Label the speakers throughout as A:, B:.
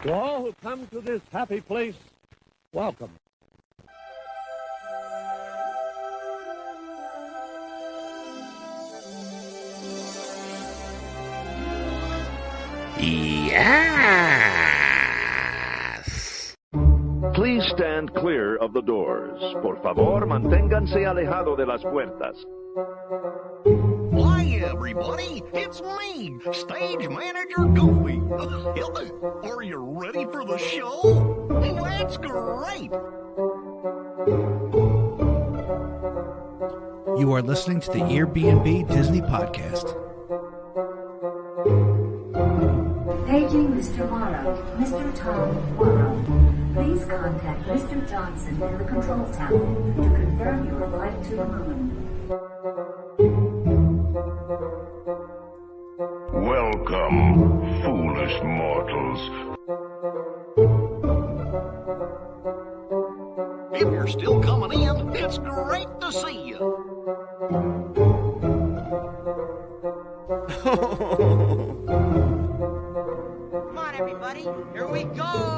A: To all who come to this happy place, welcome.
B: Yes.
C: Please stand clear of the doors. Por favor, manténganse alejado de las puertas.
D: Hi, everybody. It's me, Stage Manager Goofy. Are you ready for the show? That's great.
E: You are listening to the EarB&B Disney Podcast.
F: Paging Mr. Morrow, Mr. Tom Morrow. Please contact Mr. Johnson in the control tower to confirm your flight to the moon.
G: Welcome, foolish mortals.
D: If you're still coming in, it's great to see you.
H: Come on, everybody. Here we go.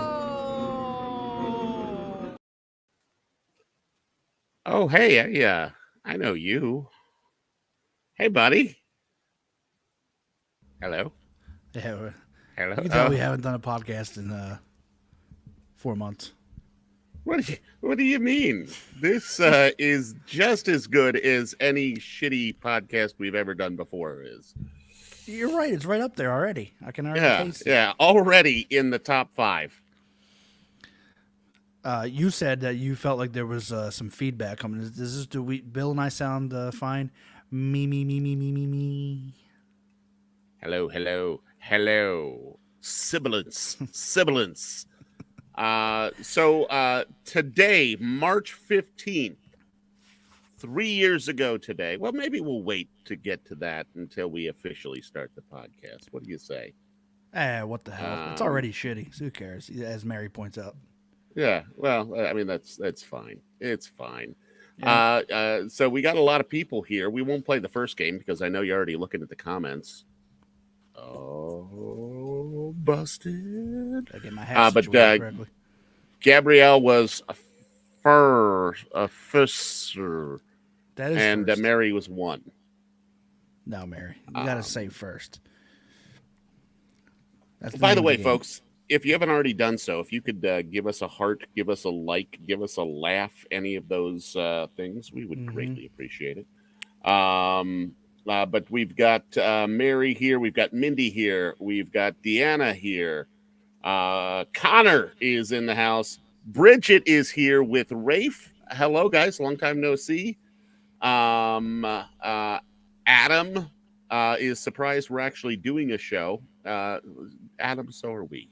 B: Oh, hey, I know you. Hey, buddy. Hello.
E: Yeah,
B: Hello.
E: you can tell we haven't done a podcast in 4 months.
B: What do you mean? This is just as good as any shitty podcast we've ever done before is.
E: You're right. It's right up there already. I can already taste it.
B: Yeah, already in the top 5.
E: You said that you felt like there was some feedback coming. Bill and I sound fine? Me.
B: Hello. Sibilance. So today, March 15th, 3 years ago today. Well, maybe we'll wait to get to that until we officially start the podcast. What do you say?
E: What the hell? It's already shitty. So who cares? As Mary points out.
B: Yeah, well, I mean, that's fine. It's fine.
E: Yeah.
B: So we got a lot of people here. We won't play the first game because I know you're already looking at the comments. Oh, busted.
E: I get my hat situated correctly.
B: Gabrielle was a first,
E: that is
B: and
E: first.
B: Mary was 1.
E: No, Mary, you got to say first. That's
B: by the way, folks, if you haven't already done so, if you could give us a heart, give us a like, give us a laugh, any of those things, we would greatly appreciate it. But we've got Mary here. We've got Mindy here. We've got Deanna here. Connor is in the house. Bridget is here with Rafe. Hello, guys. Long time no see. Adam is surprised we're actually doing a show. Adam, so are we.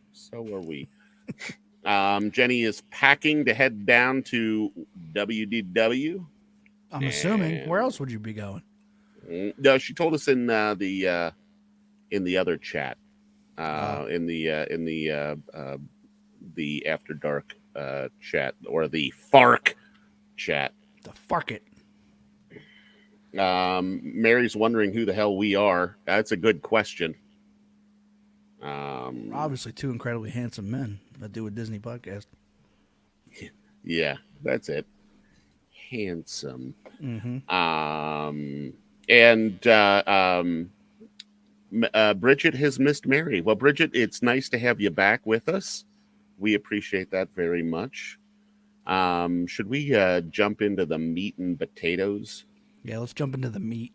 B: Jenny is packing to head down to WDW.
E: I'm assuming. Where else would you be going?
B: No, she told us in the other chat, in the After Dark chat, or the FARC chat.
E: The FARC it.
B: Mary's wondering who the hell we are. That's a good question.
E: Obviously, 2 incredibly handsome men that do a Disney podcast.
B: Yeah, that's it. Handsome. Bridget has missed Mary. Well, Bridget, it's nice to have you back with us. We appreciate that very much. Should we jump into the meat and potatoes?
E: Yeah, let's jump into the meat.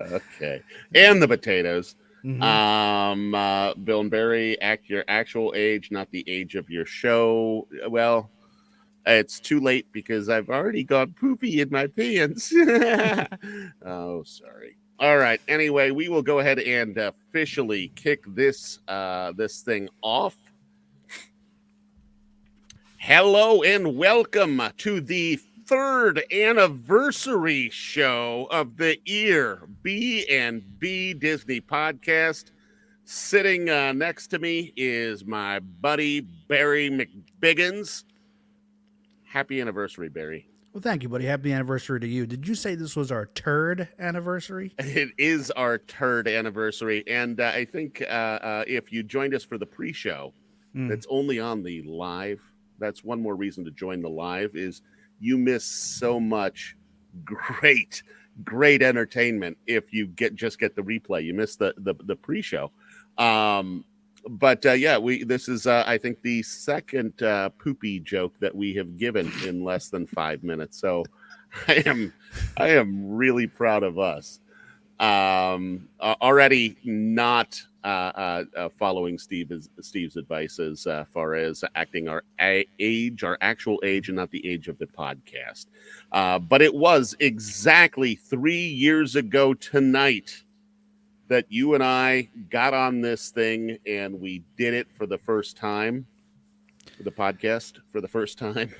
B: Okay. And the potatoes. Bill and Barry, act your actual age, not the age of your show. Well, it's too late because I've already got poopy in my pants. Oh, sorry. All right. Anyway, we will go ahead and officially kick this thing off. Hello and welcome to the 3rd anniversary show of the EarB&B Disney Podcast. Sitting next to me is my buddy Barry McBiggins. Happy anniversary, Barry.
E: Well, thank you, buddy. Happy anniversary to you. Did you say this was our third anniversary?
B: It is our third anniversary, and I think if you joined us for the pre-show, that's only on the live. That's one more reason to join the live. Is you miss so much great entertainment if you get the replay. You miss the pre-show. This is I think the second poopy joke that we have given in less than 5 minutes. So I am really proud of us. Already not following Steve's advice as far as acting our age, our actual age, and not the age of the podcast. But it was exactly 3 years ago tonight that you and I got on this thing and we did it for the first time. The podcast for the first time.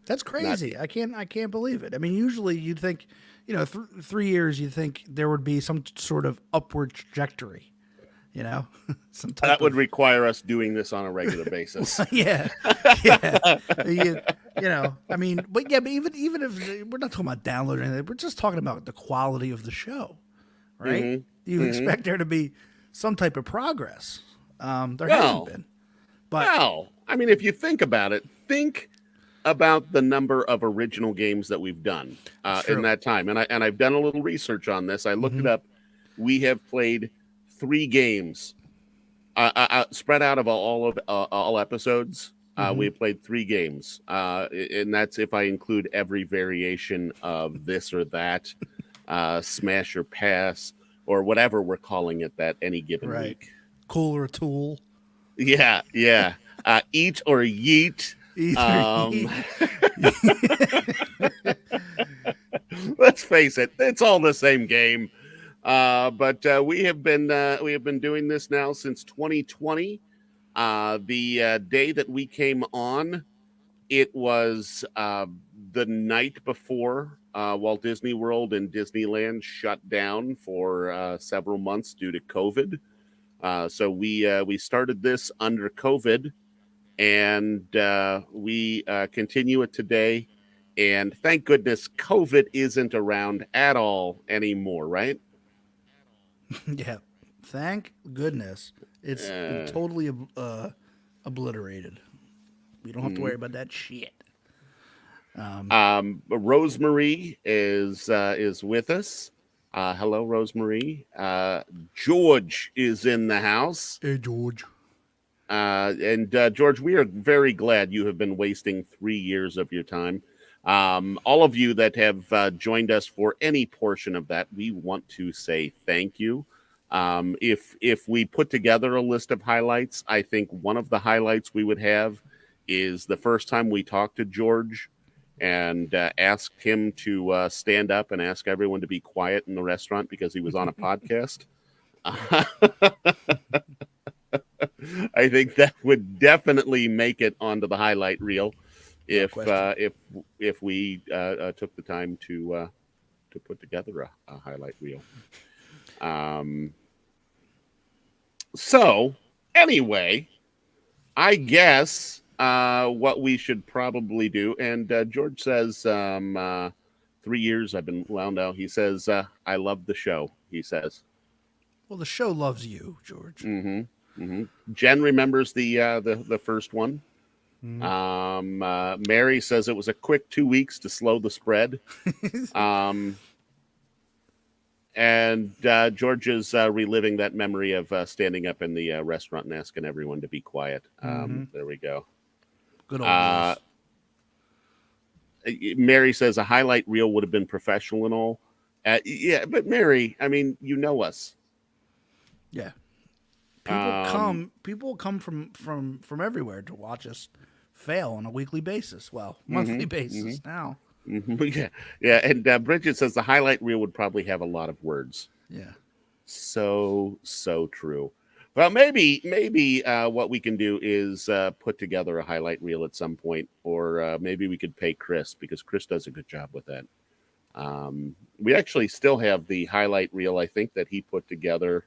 E: That's crazy. I can't believe it. I mean, usually you'd think, 3 years, you'd think there would be some sort of upward trajectory,
B: that would require us doing this on a regular basis.
E: Yeah. I mean, but even if we're not talking about downloading anything, we're just talking about the quality of the show, right?
B: Mm-hmm.
E: You expect there to be some type of progress. There hasn't been. But
B: I mean, if you think about it, think about the number of original games that we've done in that time. And I've done a little research on this. I looked it up. We have played 3 games spread out of all episodes. We have played 3 games. And that's if I include every variation of this or that, smash or pass, or whatever we're calling it that any given week.
E: Cool or tool.
B: Yeah. Eat or yeet. Let's face it, it's all the same game. But we have been doing this now since 2020. The day that we came on, it was the night before Walt Disney World and Disneyland shut down for several months due to COVID. So we started this under COVID. And we continue it today. And thank goodness COVID isn't around at all anymore, right?
E: Yeah. Thank goodness. It's been totally obliterated. We don't have to worry about that shit.
B: Rosemary is with us. Hello, Rosemary. George is in the house.
E: Hey, George.
B: And George, we are very glad you have been wasting 3 years of your time. All of you that have joined us for any portion of that, we want to say thank you. If we put together a list of highlights, I think one of the highlights we would have is the first time we talked to George and asked him to stand up and ask everyone to be quiet in the restaurant because he was on a podcast. I think that would definitely make it onto the highlight reel if we took the time to put together a highlight reel. So anyway, I guess what we should probably do, and George says 3 years I've been wound out. He says I love the show. He says,
E: well, the show loves you, George.
B: Jen remembers the first one. Mary says it was a quick 2 weeks to slow the spread. And George is reliving that memory of standing up in the restaurant and asking everyone to be quiet. There we go.
E: Good old days.
B: Mary says a highlight reel would have been professional and all. Yeah, but Mary, I mean, you know us.
E: Yeah. People come from everywhere to watch us fail on a weekly basis. Well, monthly basis now.
B: Yeah. And Bridget says the highlight reel would probably have a lot of words.
E: Yeah.
B: So true. Well, maybe what we can do is put together a highlight reel at some point, or maybe we could pay Chris because Chris does a good job with that. We actually still have the highlight reel, I think, that he put together.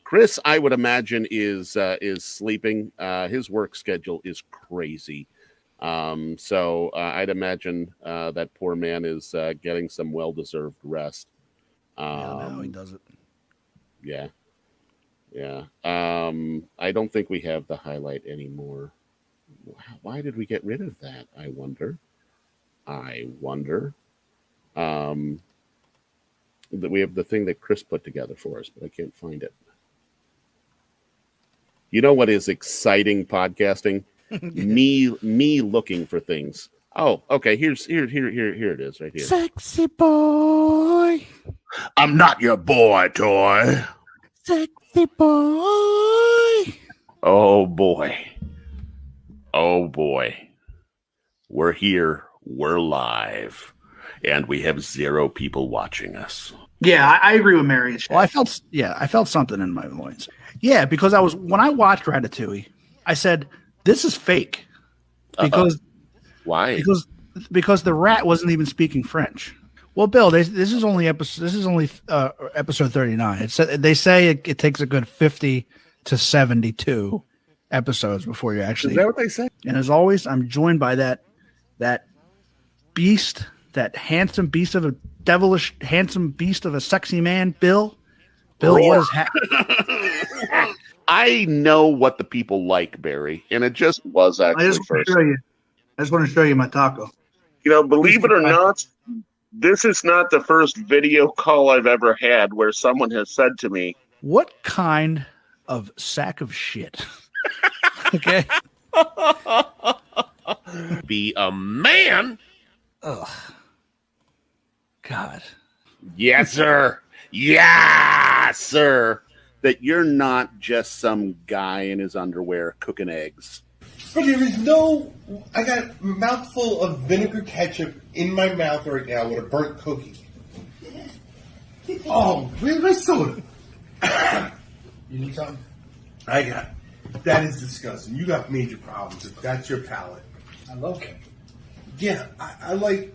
B: Chris, I would imagine, is sleeping. His work schedule is crazy. So I'd imagine that poor man is getting some well-deserved rest.
E: Now he does it.
B: Yeah. Yeah. I don't think we have the highlight anymore. Why did we get rid of that? I wonder. That we have the thing that Chris put together for us, but I can't find it. You know what is exciting podcasting? me looking for things. Oh, okay. Here it is, right here.
E: Sexy boy.
G: I'm not your boy toy.
E: Sexy boy.
G: Oh boy. Oh boy. We're here. We're live. And we have 0 people watching us.
I: Yeah, I agree with Mary.
E: Well, I felt something in my loins. Yeah, because when I watched Ratatouille, I said, this is fake. Because
B: why?
E: Because the rat wasn't even speaking French. Well, Bill, this is only episode 39. They say it takes a good 50 to 72 episodes before you actually.
B: Is that what they say?
E: And as always, I'm joined by that beast, that handsome beast of a devilish handsome beast of a sexy man, Bill. Bill, what is happening?
B: I know what the people like, Barry, and it just was actually first.
I: I just want to show you my taco.
B: You know, believe it or not, this is not the first video call I've ever had where someone has said to me,
E: "What kind of sack of shit?" Okay.
G: Be a man.
E: Ugh. God.
B: yes, sir. Yes, sir. That you're not just some guy in his underwear cooking eggs.
J: But there is I got a mouthful of vinegar ketchup in my mouth right now with a burnt cookie. Oh, where's my soda? You need something? I got it. That is disgusting. You got major problems if that's your palate. I love it. Yeah, I like...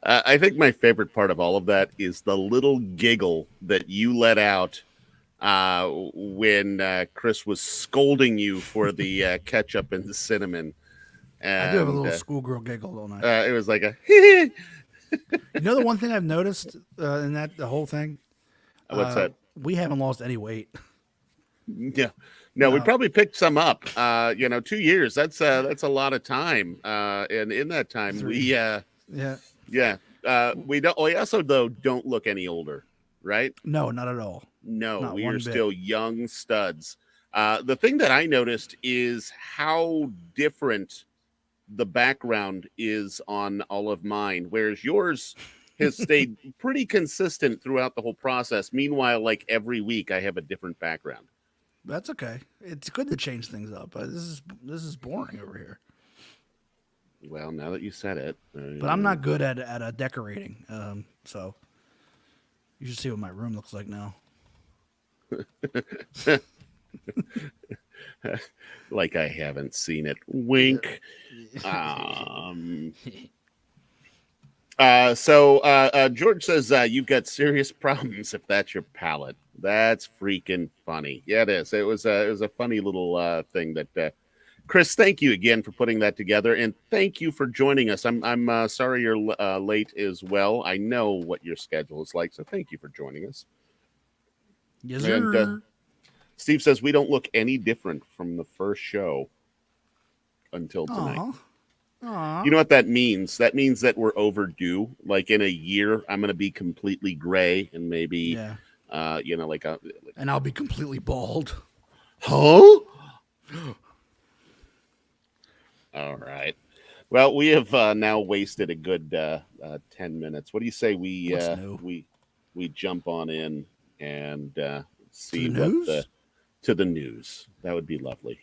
B: I think my favorite part of all of that is the little giggle that you let out when Chris was scolding you for the ketchup and the cinnamon. And,
E: I do have a little schoolgirl giggle, don't I?
B: It was like a...
E: You know the one thing I've noticed in the whole thing?
B: What's that?
E: We haven't lost any weight.
B: Yeah. No, we probably picked some up. 2 years. That's a lot of time. And in that time, we we don't. We also don't look any older, right?
E: No, not at all.
B: No,
E: not
B: we are still young studs. The thing that I noticed is how different the background is on all of mine, whereas yours has stayed pretty consistent throughout the whole process. Meanwhile, like every week, I have a different background.
E: That's okay. It's good to change things up. This is boring over here.
B: Well, now that you said it,
E: but I'm not good at decorating. So you should see what my room looks like now.
B: Like I haven't seen it. Wink. So George says you've got serious problems if that's your palate. That's freaking funny. Yeah, it is. It was a funny little thing that. Chris, thank you again for putting that together, and thank you for joining us. I'm sorry you're late as well. I know what your schedule is like, so thank you for joining us.
E: Yes, sir.
B: And Steve says we don't look any different from the first show until tonight.
E: Aww.
B: You know what that means? That means that we're overdue. Like in a year, I'm going to be completely gray and maybe,
E: and I'll be completely bald.
B: Huh? All right. Well, we have now wasted a good 10 minutes. What do you say we jump on in and see to the news? That would be lovely.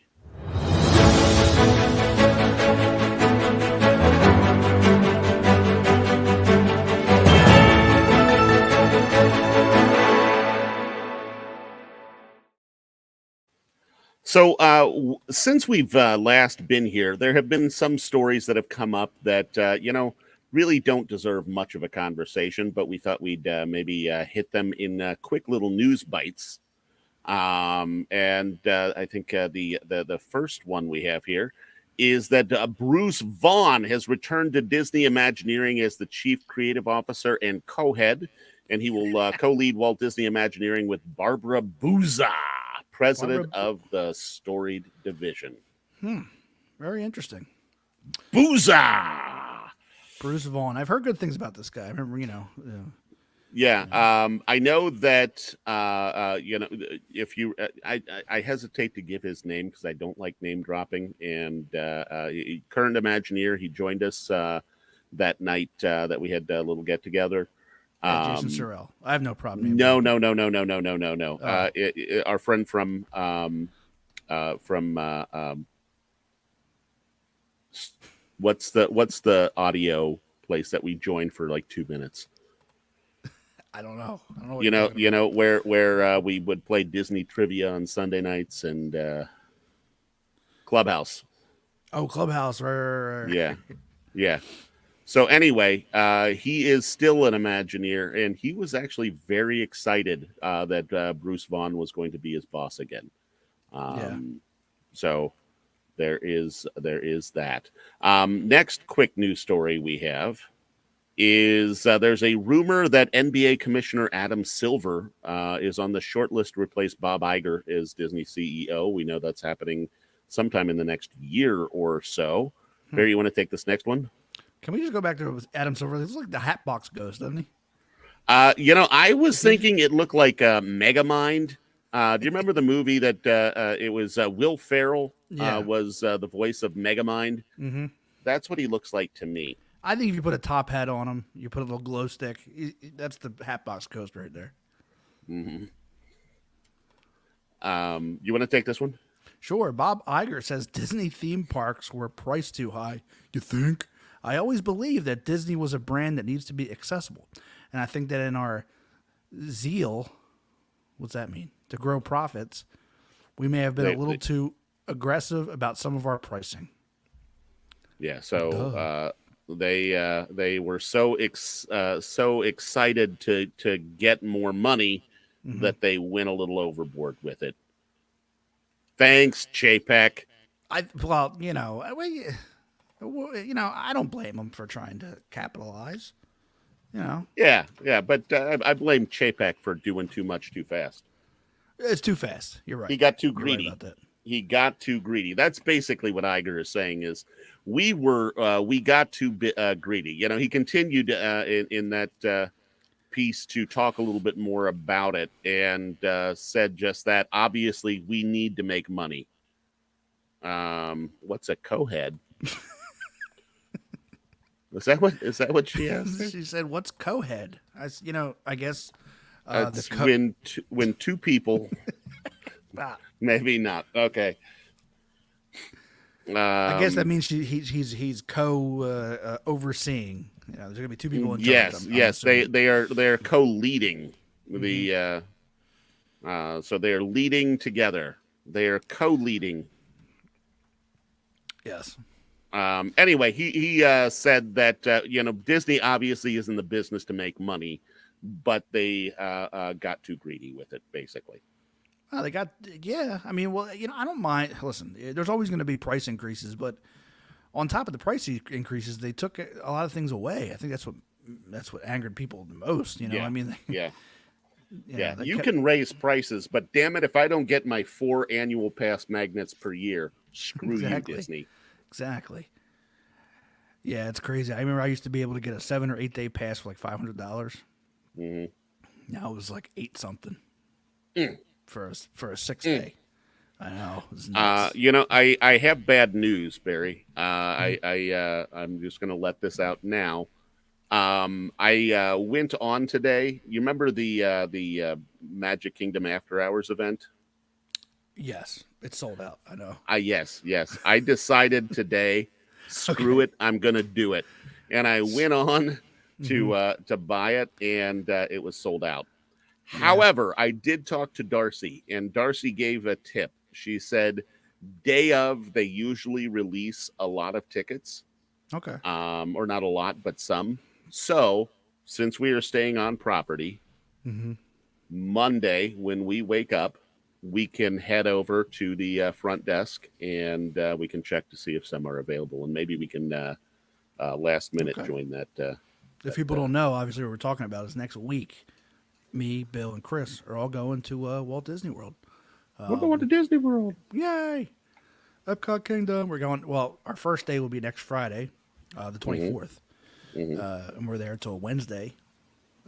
B: So since we've last been here, there have been some stories that have come up that, really don't deserve much of a conversation, but we thought we'd maybe hit them in quick little news bites. And I think the first one we have here is that Bruce Vaughn has returned to Disney Imagineering as the chief creative officer and co-head, and he will co-lead Walt Disney Imagineering with Barbara Booza, president of the storied division.
E: Very interesting.
B: Booza!
E: Bruce Vaughn. I've heard good things about this guy. I remember,
B: Yeah, I know that if you, I hesitate to give his name because I don't like name dropping. And current Imagineer, he joined us that night that we had a little get together.
E: Jason Sorrell. I have no problem.
B: No. Our friend from what's the audio place that we joined for like 2 minutes?
E: I don't know.
B: You know where we would play Disney trivia on Sunday nights and Clubhouse.
E: Oh, Clubhouse, right.
B: Yeah. So anyway, he is still an Imagineer, and he was actually very excited that Bruce Vaughn was going to be his boss again. So there is that. Next quick news story we have is there's a rumor that NBA Commissioner Adam Silver is on the short list to replace Bob Iger as Disney CEO. We know that's happening sometime in the next year or so. Barry, you want to take this next one?
E: Can we just go back to Adam Silver? It's like the Hatbox Ghost, doesn't he?
B: I was thinking it looked like Megamind. Do you remember the movie that it was Will Ferrell was the voice of Megamind?
E: Mm-hmm.
B: That's what he looks like to me.
E: I think if you put a top hat on him, you put a little glow stick, that's the Hatbox Ghost right there.
B: Mm-hmm. You want to take this one?
E: Sure. Bob Iger says Disney theme parks were priced too high. You think? I always believed that Disney was a brand that needs to be accessible. And I think that in our zeal, what's that mean? To grow profits, we may have been a little too aggressive about some of our pricing.
B: Yeah, so they were so excited to get more money that they went a little overboard with it. Thanks, Chapek.
E: I don't blame them for trying to capitalize.
B: Yeah, but I blame Chapek for doing too much too fast.
E: It's too fast. You're right.
B: He got too greedy.
E: You're right about that.
B: He got too greedy. That's basically what Iger is saying. Is we got too greedy. He continued in that piece to talk a little bit more about it and said just that. Obviously, we need to make money. What's a co-head? Is that what she asked?
E: She said, "What's co-head?" I guess
B: when two people. Maybe not. Okay.
E: I guess that means he's overseeing. There's gonna be two people in charge.
B: Yes. They are co-leading the. So they are leading together. They are co-leading.
E: Yes.
B: Anyway, he said that Disney obviously is in the business to make money, but they got too greedy with it, basically.
E: I mean, I don't mind. Listen, there's always going to be price increases, but on top of the price increases, they took a lot of things away. I think that's what angered people the most. You
B: can raise prices, but damn it, if I don't get my 4 annual pass magnets per year, screw you, Disney.
E: Exactly. Yeah, it's crazy. I remember I used to be able to get a 7 or 8 day pass for like $500.
B: Mm-hmm.
E: Now it was like 8 something for a 6 day. I know.
B: I have bad news, Barry. I'm just going to let this out now. I went on today. You remember the Magic Kingdom After Hours event?
E: Yes, it's sold out. I know.
B: Yes. I decided today, screw it, I'm going to do it. And I went on to buy it, and it was sold out. Yeah. However, I did talk to Darcy, and Darcy gave a tip. She said, day of, they usually release a lot of tickets.
E: Okay.
B: Or not a lot, but some. So, since we are staying on property, Monday, when we wake up, we can head over to the front desk and we can check to see if some are available, and maybe we can last minute join that.
E: If people don't know, obviously what we're talking about is next week, me, Bill, and Chris are all going to Walt Disney World.
B: We're going to Disney World.
E: Yay! Epcot Kingdom. We're going. Well, our first day will be next Friday, the 24th, and we're there until Wednesday,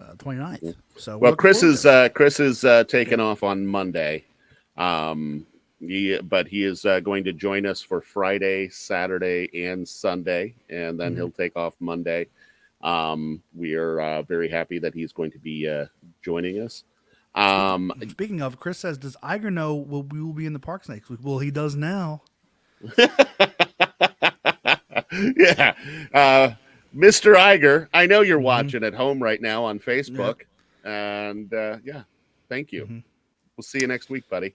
E: 29th. So,
B: well, Chris is taking off on Monday, but he is going to join us for Friday, Saturday, and Sunday, and then he'll take off Monday. We are very happy that he's going to be joining us.
E: Speaking of, Chris says, "Does Iger know we will be in the parks next week?" Well, he does now.
B: Yeah, Mr. Iger, I know you're watching at home right now on Facebook, and yeah, thank you. We'll see you next week, buddy.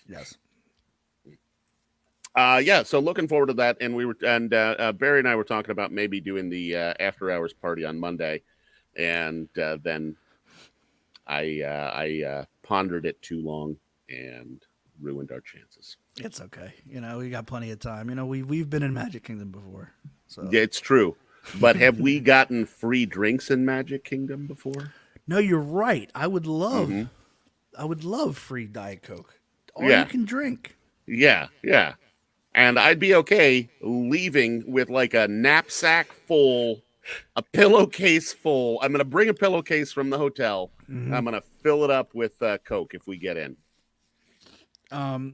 E: Yes.
B: Yeah, so looking forward to that, and Barry and I were talking about maybe doing the after hours party on Monday, and then I pondered it too long and ruined our chances.
E: It's okay. We got plenty of time. We've been in Magic Kingdom before. So
B: yeah, it's true. But have we gotten free drinks in Magic Kingdom before?
E: No, you're right. I would love free Diet Coke. All you can drink.
B: Yeah. And I'd be okay leaving with like a knapsack full, a pillowcase full. I'm going to bring a pillowcase from the hotel. I'm going to fill it up with Coke if we get in.
E: I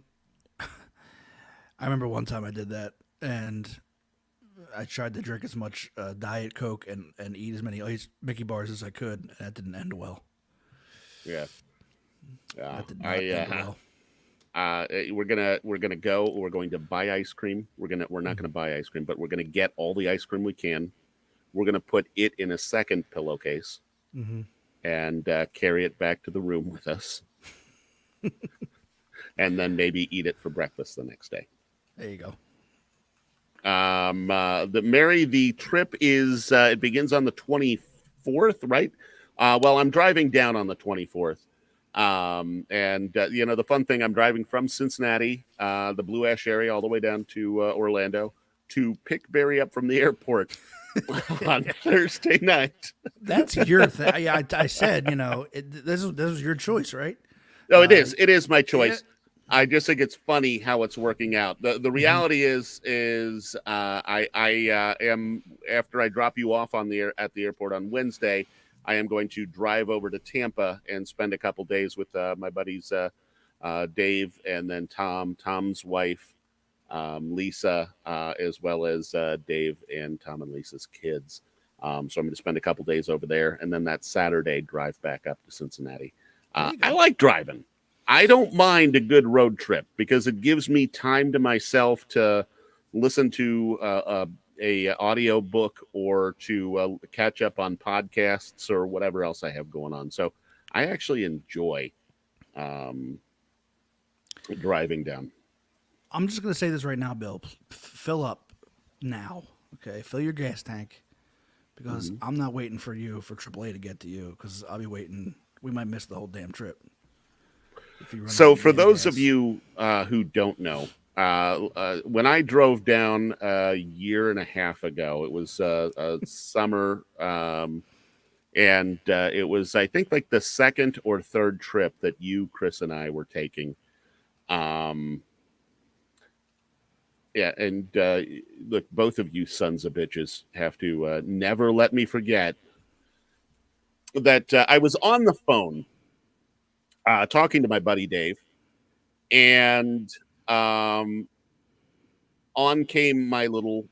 E: remember one time I did that, and I tried to drink as much Diet Coke and eat as many Mickey bars as I could, and that didn't end well.
B: Yeah.
E: That did not end well.
B: We're gonna go. We're going to buy ice cream. We're not gonna buy ice cream, but we're gonna get all the ice cream we can. We're gonna put it in a second pillowcase and carry it back to the room with us, and then maybe eat it for breakfast the next day.
E: There you go.
B: The trip is it begins on the 24th, right? Well, I'm driving down on the 24th. The fun thing, I'm driving from Cincinnati, the Blue Ash area, all the way down to Orlando to pick Barry up from the airport on Thursday night.
E: That's your thing. I said, this was your choice, right?
B: No, it is. It is my choice. I just think it's funny how it's working out. The reality is I am, after I drop you off at the airport on Wednesday, I am going to drive over to Tampa and spend a couple days with my buddies Dave and then Tom's wife, Lisa, as well as Dave and Tom and Lisa's kids. So I'm going to spend a couple days over there, and then that Saturday drive back up to Cincinnati. I like driving. I don't mind a good road trip because it gives me time to myself to listen to a audio book or to catch up on podcasts or whatever else I have going on. So I actually enjoy driving down.
E: I'm just going to say this right now, Bill. Fill up now. Okay. Fill your gas tank because I'm not waiting for AAA to get to you because I'll be waiting. We might miss the whole damn trip.
B: So for those of you who don't know, when I drove down a year and a half ago, it was a summer, and it was, I think, like the second or third trip that you, Chris, and I were taking. Yeah, and look, both of you sons of bitches have to never let me forget that I was on the phone talking to my buddy Dave, and on came my little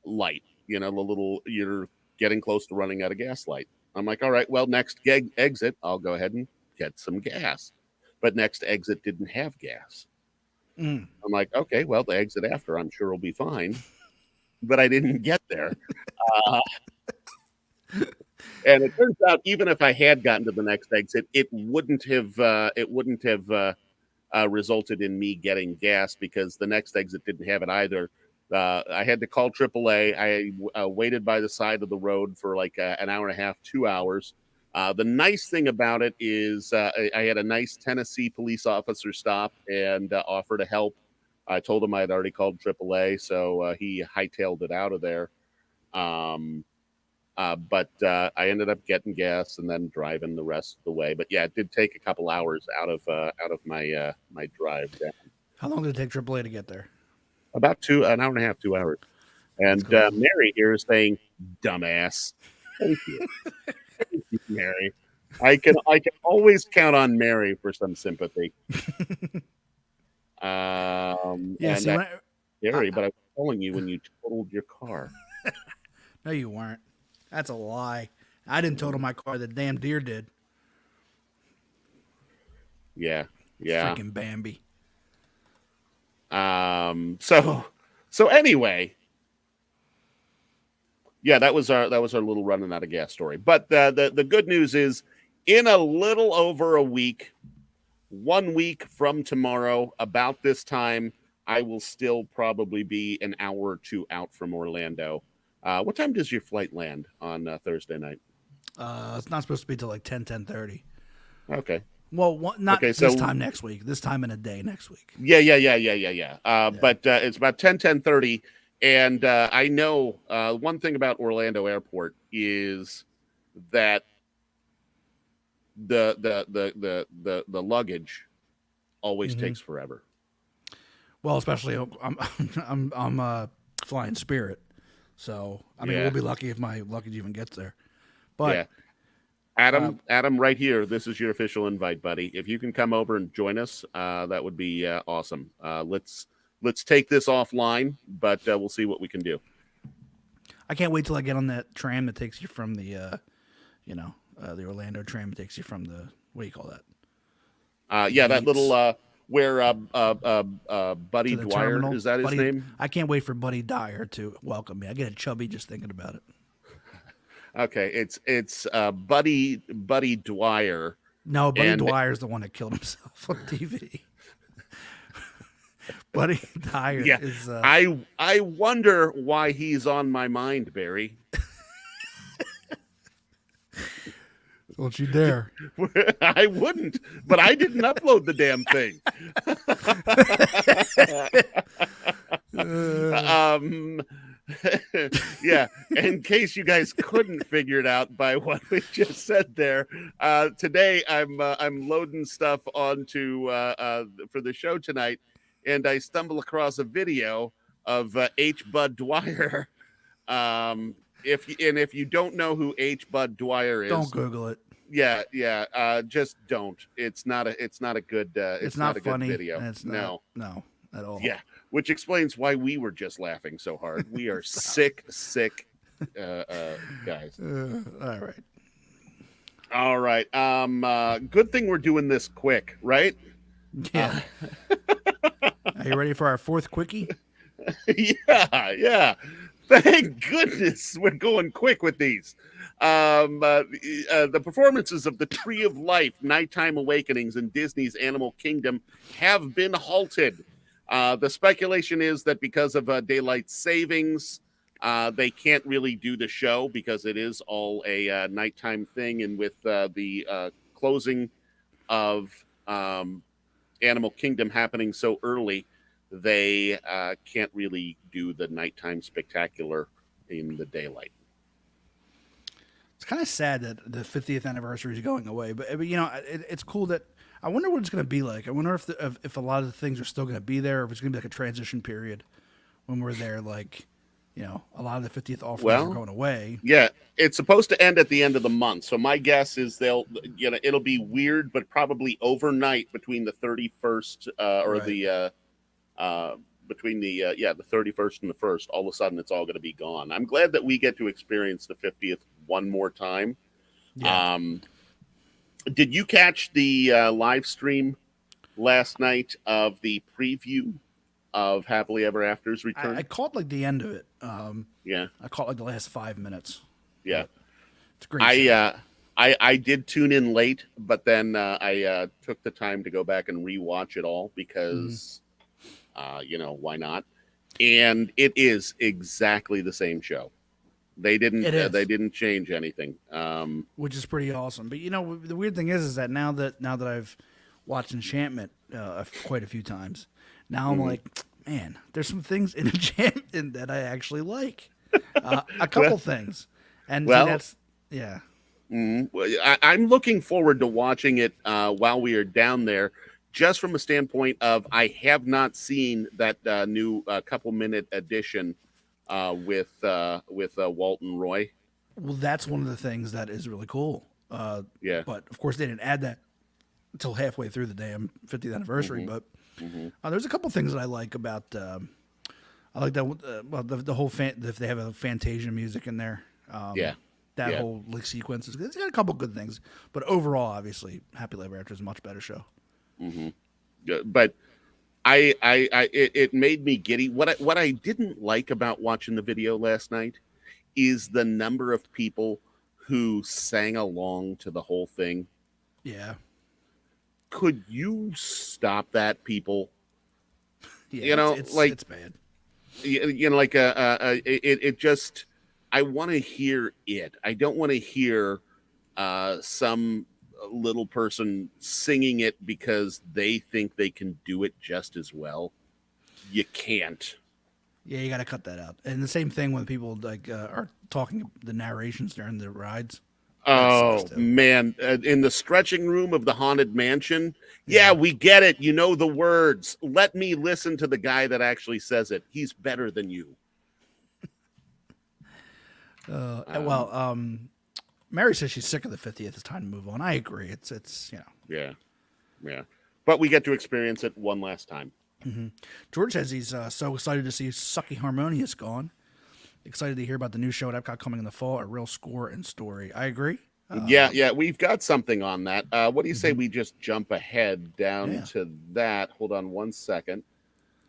B: light, you're getting close to running out of gas light. I'm like, all right, well, next exit, I'll go ahead and get some gas. But next exit didn't have gas. I'm like, okay, well, the exit after, I'm sure will be fine. But I didn't get there. And it turns out, even if I had gotten to the next exit, it wouldn't have resulted in me getting gas because the next exit didn't have it either. I had to call AAA. I waited by the side of the road for like an hour and a half, 2 hours The nice thing about it is I had a nice Tennessee police officer stop and offer to help. I told him I had already called AAA, so he hightailed it out of there. But I ended up getting gas and then driving the rest of the way. But yeah, it did take a couple hours out of my my drive down.
E: How long did it take AAA to get there?
B: About an hour and a half, 2 hours. And Mary here is saying, "Dumbass." Thank you. Thank you, Mary. I can always count on Mary for some sympathy. Gary, but I was telling you when you totaled your car.
E: No, you weren't. That's a lie. I didn't total my car. The damn deer did.
B: Yeah.
E: Freaking Bambi.
B: So anyway, yeah, that was our little running out of gas story. But the good news is, in a little over a week, 1 week from tomorrow, about this time, I will still probably be an hour or two out from Orlando. What time does your flight land on Thursday night?
E: It's not supposed to be till like 10:30.
B: Okay.
E: Well, not this time next week. This time in a day next week.
B: Yeah. But it's about 10:30, and I know one thing about Orlando Airport is that the luggage always takes forever.
E: Well, especially I'm flying Spirit, so I mean we'll be lucky if my luggage even gets there. But
B: yeah. Adam, right here. This is your official invite, buddy. If you can come over and join us, that would be awesome. Let's take this offline, but we'll see what we can do.
E: I can't wait till I get on that tram that takes you from the Orlando tram that takes you from the, what do you call that?
B: Yeah, that little where Buddy Dwyer terminal. Is that his name?
E: I can't wait for Buddy Dyer to welcome me. I get a chubby just thinking about it.
B: Okay, it's Buddy Dwyer.
E: No, Buddy Dwyer's the one that killed himself on TV. Buddy Dyer is.
B: I wonder why he's on my mind, Barry.
E: Don't you dare!
B: I wouldn't, but I didn't upload the damn thing. Yeah, in case you guys couldn't figure it out by what we just said there, today I'm loading stuff onto for the show tonight, and I stumble across a video of H. Bud Dwyer. If you don't know who H. Bud Dwyer is,
E: don't Google it.
B: Yeah. Just don't. It's not a good. It's not a
E: funny,
B: good video.
E: It's not, no, at all.
B: Yeah, which explains why we were just laughing so hard. We are sick guys. All right. Good thing we're doing this quick, right?
E: Yeah. Are you ready for our fourth quickie?
B: Yeah. Thank goodness we're going quick with these. The performances of the Tree of Life Nighttime Awakenings in Disney's Animal Kingdom have been halted. The speculation is that because of daylight savings, they can't really do the show because it is all a nighttime thing. And with the closing of Animal Kingdom happening so early, they can't really do the nighttime spectacular in the daylight.
E: It's kind of sad that the 50th anniversary is going away, but it's cool that I wonder what it's going to be like. I wonder if a lot of the things are still going to be there, or if it's going to be like a transition period when we're there. Like, a lot of the 50th offerings are going away.
B: Yeah, it's supposed to end at the end of the month. So my guess is it'll be weird, but probably overnight between the 31st between the 31st and the 1st, all of a sudden it's all going to be gone. I'm glad that we get to experience the 50th one more time. Yeah. Did you catch the live stream last night of the preview of Happily Ever After's return?
E: I caught like the end of it.
B: Yeah.
E: I caught like the last 5 minutes.
B: Yeah.
E: It's great.
B: I did tune in late, but then I took the time to go back and rewatch it all because, why not? And it is exactly the same show. They didn't.
E: It is.
B: They didn't change anything.
E: Which is pretty awesome. But the weird thing is that now that I've watched Enchantment quite a few times, now I'm like, man, there's some things in Enchantment that I actually like. A couple things, and
B: well,
E: so that's yeah.
B: I'm looking forward to watching it while we are down there, just from a standpoint of I have not seen that new couple-minute edition with Walton Roy.
E: Well, that's one of the things that is really cool.
B: Yeah.
E: But of course, they didn't add that until halfway through the damn 50th anniversary. But there's a couple things that I like about. I like that. Well, the whole if they have a Fantasia music in there. That whole sequence it's got a couple good things. But overall, obviously, Happily Ever After is a much better show.
B: But it made me giddy. What I didn't like about watching the video last night is the number of people who sang along to the whole thing.
E: Yeah.
B: Could you stop that, people?
E: Yeah, it's bad.
B: It just, I want to hear it. I don't want to hear some little person singing it because they think they can do it just as well. You can't.
E: Yeah, you got to cut that out. And the same thing when people are talking the narrations during the rides.
B: Oh man, in the stretching room of the Haunted Mansion. Yeah, we get it. You know the words. Let me listen to the guy that actually says it. He's better than you.
E: Mary says she's sick of the 50th. It's time to move on. I agree. It's
B: Yeah. But we get to experience it one last time.
E: George says he's so excited to see Sucky Harmonious gone. Excited to hear about the new show at Epcot coming in the fall, a real score and story. I agree.
B: Yeah, we've got something on that. What do you say we just jump ahead down to that? Hold on one second.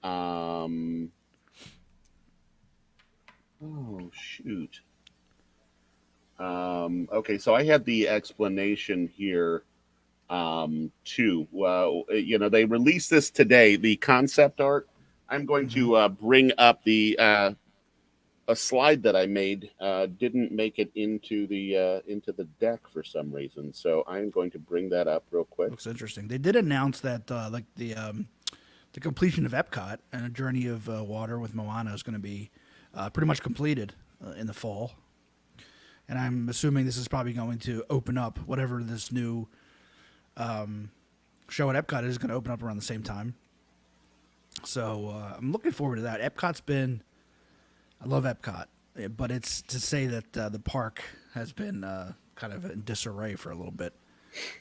B: Oh, shoot. Okay, so I had the explanation here too. Well, they released this today, the concept art. I'm going to bring up the a slide that I made. Didn't make it into the deck for some reason, so I'm going to bring that up real quick.
E: Looks interesting. They did announce that the completion of Epcot and a Journey of Water with Moana is going to be pretty much completed in the fall. And I'm assuming this is probably going to open up whatever this new show at Epcot is going to open up around the same time. So I'm looking forward to that. I love Epcot, but it's to say that the park has been kind of in disarray for a little bit.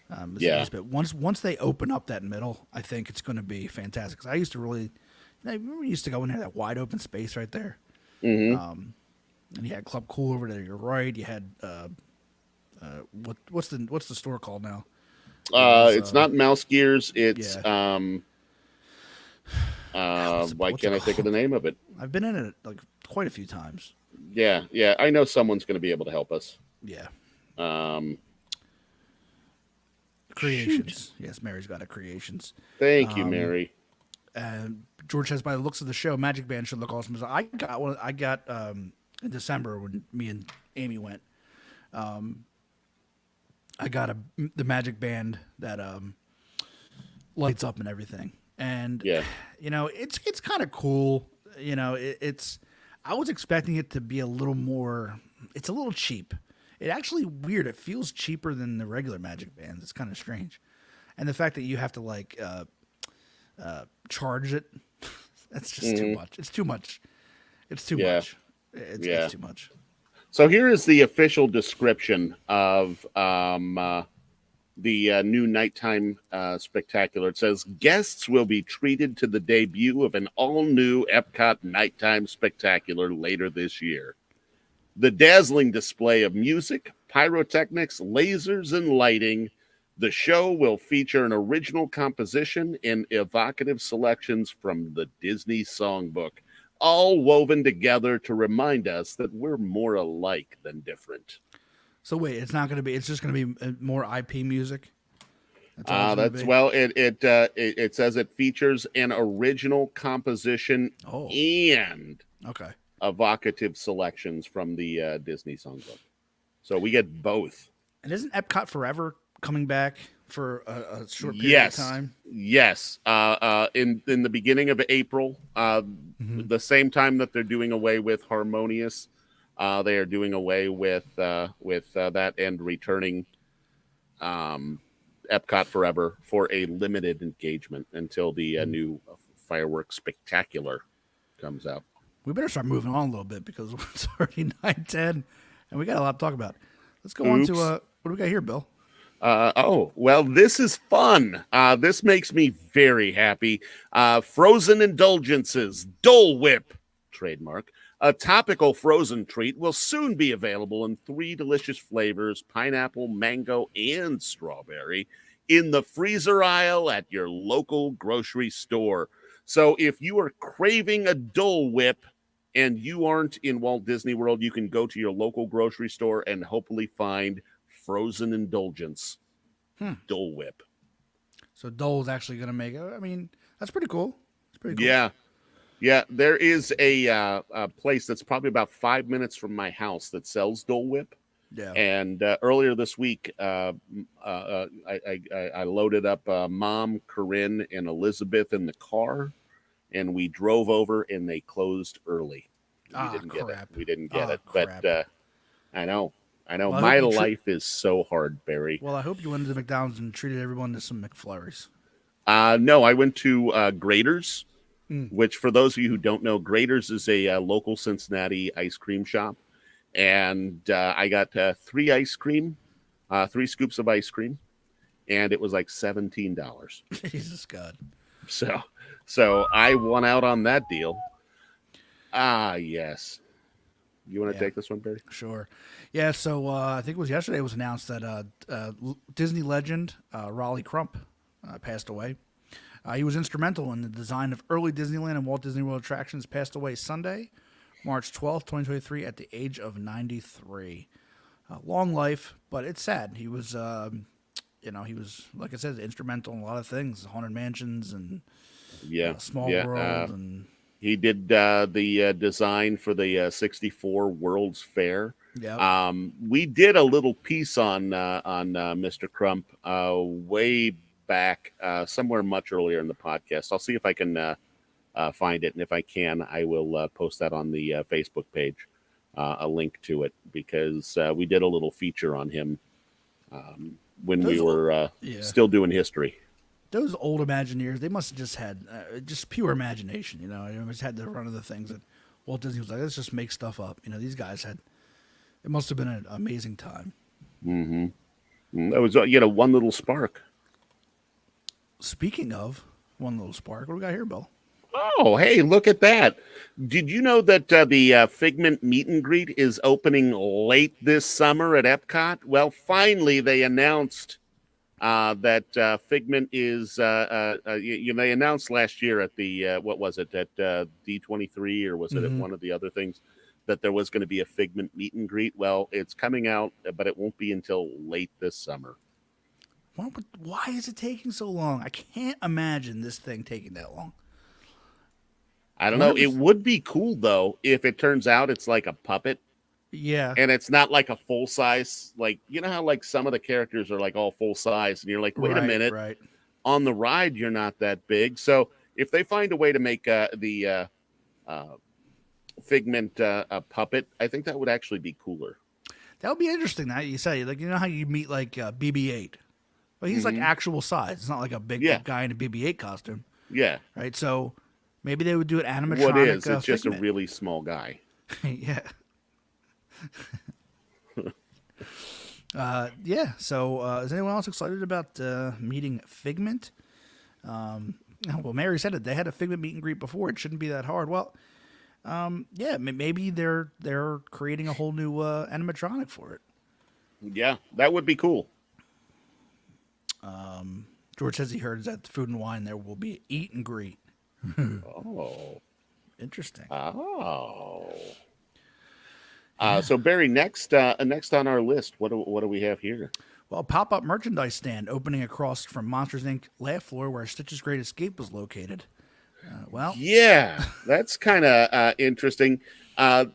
E: But once they open up that middle, I think it's going to be fantastic. 'Cause I used to really, we used to go in there, that wide open space right there. And you had Club Cool over there. You're right. You had what's the store called now?
B: It's not Mouse Gears. It's why can't I think of the name of it?
E: I've been in it quite a few times.
B: Yeah. I know someone's going to be able to help us.
E: Yeah.
B: Shoot.
E: Creations. Yes, Mary's got a Creations.
B: Thank you, Mary.
E: And George says, by the looks of the show, Magic Band should look awesome. So I got in December when me and Amy went. I got the Magic Band that lights up and everything, and it's kind of cool. I was expecting it to be a little more. It's a little cheap. It actually weird. It feels cheaper than the regular Magic Bands. It's kind of strange, and the fact that you have to charge it. That's just too much. It's too much. It's too much. It's too much.
B: So here is the official description of the new nighttime spectacular. It says, guests will be treated to the debut of an all-new Epcot nighttime spectacular later this year. The dazzling display of music, pyrotechnics, lasers, and lighting. The show will feature an original composition and evocative selections from the Disney songbook, all woven together to remind us that we're more alike than different.
E: So wait, it's not going to be. It's just going to be more IP music.
B: It says it features an original composition and evocative selections from the Disney songbook. So we get both.
E: And isn't Epcot Forever coming back for a short period of time?
B: Yes. In the beginning of April, the same time that they're doing away with Harmonious, they are doing away with that and returning Epcot Forever for a limited engagement until the new Fireworks Spectacular comes out.
E: We better start moving on a little bit because it's already 9:10, and we got a lot to talk about. Let's go on to what do we got here, Bill?
B: Well, this is fun. This makes me very happy. Frozen Indulgences, Dole Whip, trademark. A topical frozen treat will soon be available in 3 delicious flavors, pineapple, mango, and strawberry, in the freezer aisle at your local grocery store. So if you are craving a Dole Whip and you aren't in Walt Disney World, you can go to your local grocery store and hopefully find Frozen Indulgence Dole Whip.
E: So Dole's actually going to make it. I mean, that's pretty cool. It's pretty cool.
B: Yeah. There is a place that's probably about 5 minutes from my house that sells Dole Whip.
E: Yeah.
B: And earlier this week, I loaded up Mom, Corinne, and Elizabeth in the car, and we drove over, and they closed early. We didn't get it.
E: Crap.
B: But I know.
E: Well,
B: my life is so hard, Barry.
E: Well, I hope you went to McDonald's and treated everyone to some McFlurries.
B: No, I went to Grater's, which, for those of you who don't know, Grater's is a local Cincinnati ice cream shop. And I got 3 ice cream, 3 scoops of ice cream, and it was like $17.
E: Jesus God.
B: So I won out on that deal. Yes. You want to take this one, Barry?
E: Sure. Yeah, so I think it was yesterday it was announced that Disney legend Raleigh Crump passed away. He was instrumental in the design of early Disneyland and Walt Disney World attractions. Passed away Sunday, March 12th, 2023, at the age of 93. Long life, but it's sad. He was, he was, like I said, instrumental in a lot of things, Haunted Mansions and Small World. And
B: he did the design for the 64 World's Fair.
E: Yeah.
B: We did a little piece on Mr. Crump way back, somewhere much earlier in the podcast. I'll see if I can find it, and if I can, I will post that on the Facebook page, a link to it, because we did a little feature on him when we were still doing history.
E: Those old Imagineers, they must have just had just pure imagination, They just had the run of the things that Walt Disney was like, let's just make stuff up. These guys had, it must have been an amazing time.
B: Mm-hmm. That was, one little spark.
E: Speaking of one little spark, what do we got here, Bill?
B: Oh, hey, look at that. Did you know that the Figment meet and greet is opening late this summer at Epcot? Well, finally, they announced that Figment is, they announced last year at the, what was it, at D23, or was it at one of the other things, that there was going to be a Figment meet and greet. Well, it's coming out, but it won't be until late this summer.
E: Why is it taking so long? I can't imagine this thing taking that long.
B: I don't know. It would be cool, though, if it turns out it's like a puppet.
E: Yeah.
B: And it's not like a full size, like, you know how like some of the characters are like all full size, and you're like, wait a minute.
E: Right.
B: On the ride, you're not that big. So if they find a way to make the Figment a puppet, I think that would actually be cooler.
E: That would be interesting. That you say, like, how you meet like BB-8. Well, he's like actual size. It's not like a big guy in a BB-8 costume.
B: Yeah.
E: Right. So maybe they would do an animatronic.
B: What is? It's just
E: Figment.
B: a really small guy.
E: Yeah. Yeah. So is anyone else excited about meeting Figment? Well, Mary said it. They had a Figment meet and greet before. It shouldn't be that hard. Well, yeah. Maybe they're creating a whole new animatronic for it.
B: Yeah, that would be cool.
E: George says he heard that Food and Wine there will be eat and greet.
B: Oh,
E: interesting.
B: Oh. So Barry, next on our list, what do we have here?
E: Well, pop-up merchandise stand opening across from Monsters Inc. Laugh Floor, where Stitch's Great Escape was located. Well,
B: yeah, that's kind of interesting. A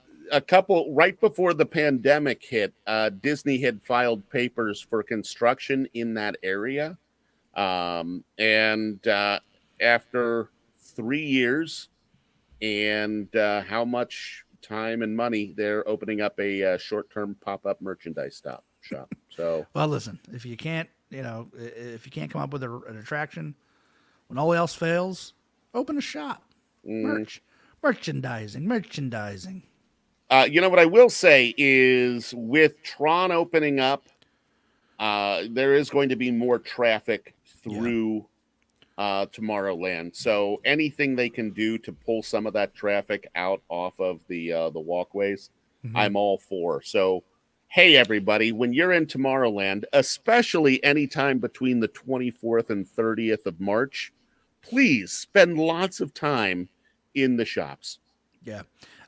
B: couple right before the pandemic hit, Disney had filed papers for construction in that area, and after 3 years and how much time and money, they're opening up a short-term pop-up merchandise shop. So,
E: well, listen, if you can't, if you can't come up with an attraction, when all else fails, open a shop. Merchandising.
B: what I will say is with Tron opening up, there is going to be more traffic through Tomorrowland. So anything they can do to pull some of that traffic out off of the walkways, I'm all for. So, hey everybody, when you're in Tomorrowland, especially anytime between the 24th and 30th of March, please spend lots of time in the shops.
E: Yeah.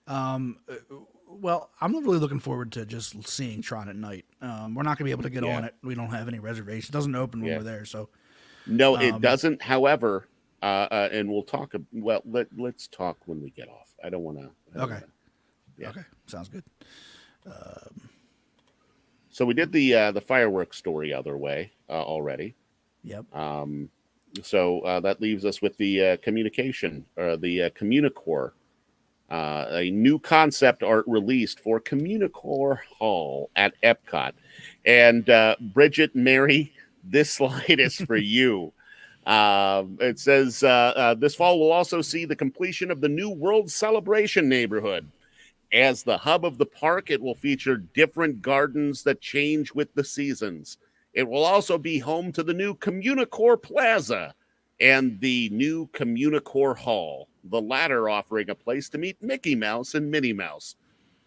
E: Well, I'm really looking forward to just seeing Tron at night. We're not going to be able to get on it. We don't have any reservations. It doesn't open when we're there. So,
B: no, it doesn't. However, and we'll talk. Well, let's talk when we get off. I don't want to.
E: Okay. Okay. Sounds good.
B: So we did the fireworks story other way already.
E: Yep.
B: So that leaves us with the communication, or the Communicore. A new concept art released for Communicore Hall at Epcot. And Bridget, Mary, this slide is for you. It says, this fall will also see the completion of the new World Celebration neighborhood. As the hub of the park, it will feature different gardens that change with the seasons. It will also be home to the new Communicore Plaza and the new Communicore Hall, the latter offering a place to meet Mickey Mouse and Minnie Mouse.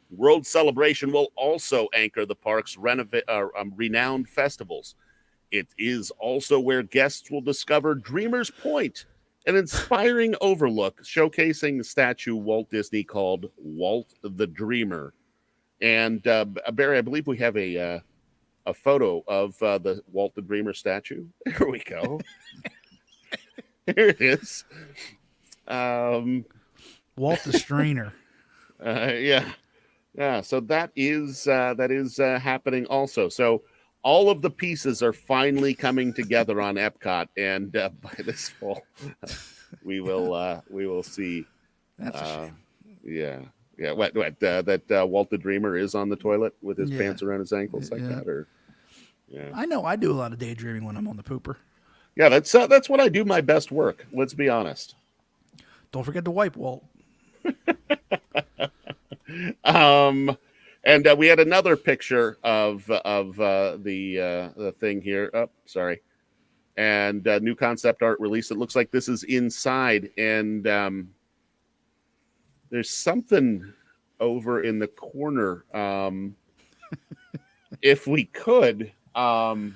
B: World Celebration will also anchor the park's renowned festivals. It is also where guests will discover Dreamer's Point, an inspiring overlook showcasing the statue Walt Disney called Walt the Dreamer. And Barry, I believe we have a photo of the Walt the Dreamer statue. There we go. Here it is.
E: Walt the Strainer.
B: Yeah. So that is happening also. So all of the pieces are finally coming together on Epcot, and by this fall, we will see.
E: That's a shame.
B: Yeah. What that Walt the Dreamer is on the toilet with his pants around his ankles like that, or
E: I know I do a lot of daydreaming when I'm on the pooper.
B: Yeah, that's what I do my best work. Let's be honest.
E: Don't forget to wipe, Walt.
B: And we had another picture of the thing here. Oh, sorry. And new concept art release. It looks like this is inside, and there's something over in the corner. If we could, I'm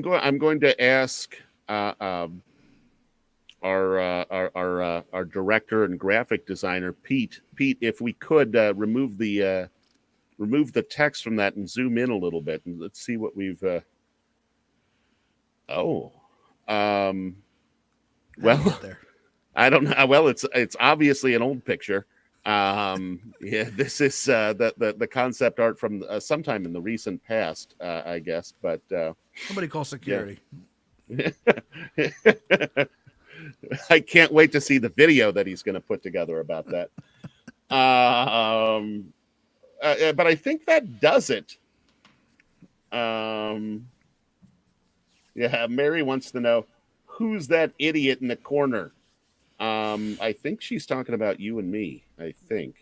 B: going to ask our director and graphic designer Pete, if we could remove the text from that and zoom in a little bit, and let's see what we've. Well, I don't know. Well, it's obviously an old picture. This is the concept art from sometime in the recent past, I guess. But
E: somebody call security.
B: Yeah. I can't wait to see the video that he's going to put together about that. But I think that does it. Mary wants to know who's that idiot in the corner. I think she's talking about you and me. I think.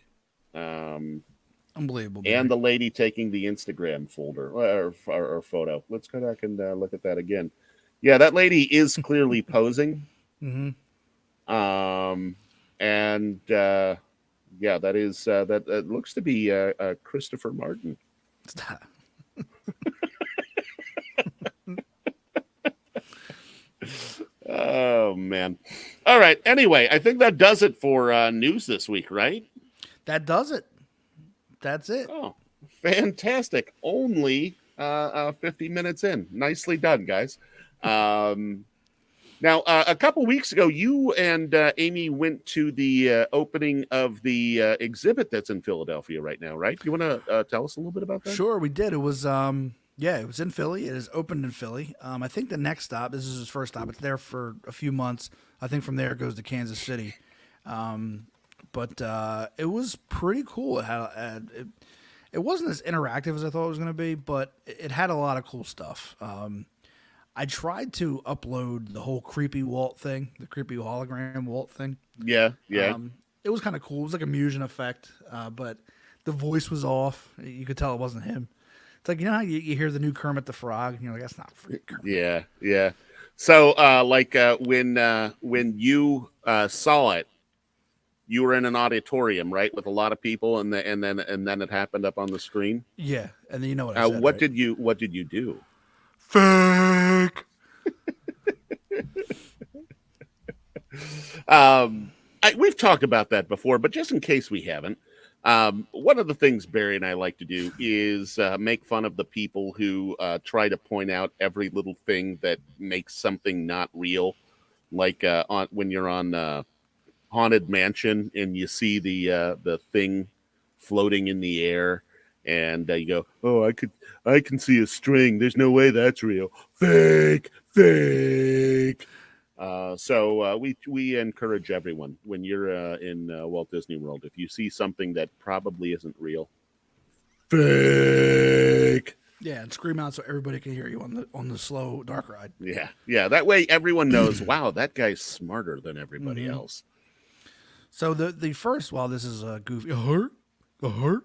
E: Unbelievable.
B: And the lady taking the Instagram folder or photo. Let's go back and look at that again. Yeah, that lady is clearly posing.
E: Mm-hmm.
B: And that is that looks to be Christopher Martin.
E: Stop.
B: Oh man. All right. Anyway, I think that does it for news this week, right?
E: That does it. That's it.
B: Oh, fantastic. Only 50 minutes in. Nicely done, guys. Now, Now, a couple weeks ago, you and Amy went to the opening of the exhibit that's in Philadelphia right now, right? You want to tell us a little bit about that?
E: Sure, we did. It was it was in Philly. It is opened in Philly. I think the next stop, this is his first stop. It's there for a few months. I think from there it goes to Kansas City. But it was pretty cool. It wasn't as interactive as I thought it was going to be, but it had a lot of cool stuff. I tried to upload the whole creepy Walt thing, the creepy hologram Walt thing.
B: Yeah.
E: It was kind of cool. It was like a Musion effect, but the voice was off. You could tell it wasn't him. It's like, you know how you hear the new Kermit the Frog, and you're like, that's not freaking Kermit.
B: Yeah. So, when you saw it, you were in an auditorium, right, with a lot of people, and then it happened up on the screen.
E: Yeah, and then you know what I said.
B: What did you do?
E: Fake.
B: We've talked about that before, but just in case we haven't, one of the things Barry and I like to do is make fun of the people who try to point out every little thing that makes something not real. Like when you're on Haunted Mansion and you see the thing floating in the air, and you go, "Oh, I can see a string. There's no way that's real. Fake." So we encourage everyone, when you're in Walt Disney World, if you see something that probably isn't real, fake.
E: Yeah, and scream out so everybody can hear you on the slow dark ride.
B: Yeah. That way everyone knows, wow, that guy's smarter than everybody else.
E: So the first, while this is goofy, a heart.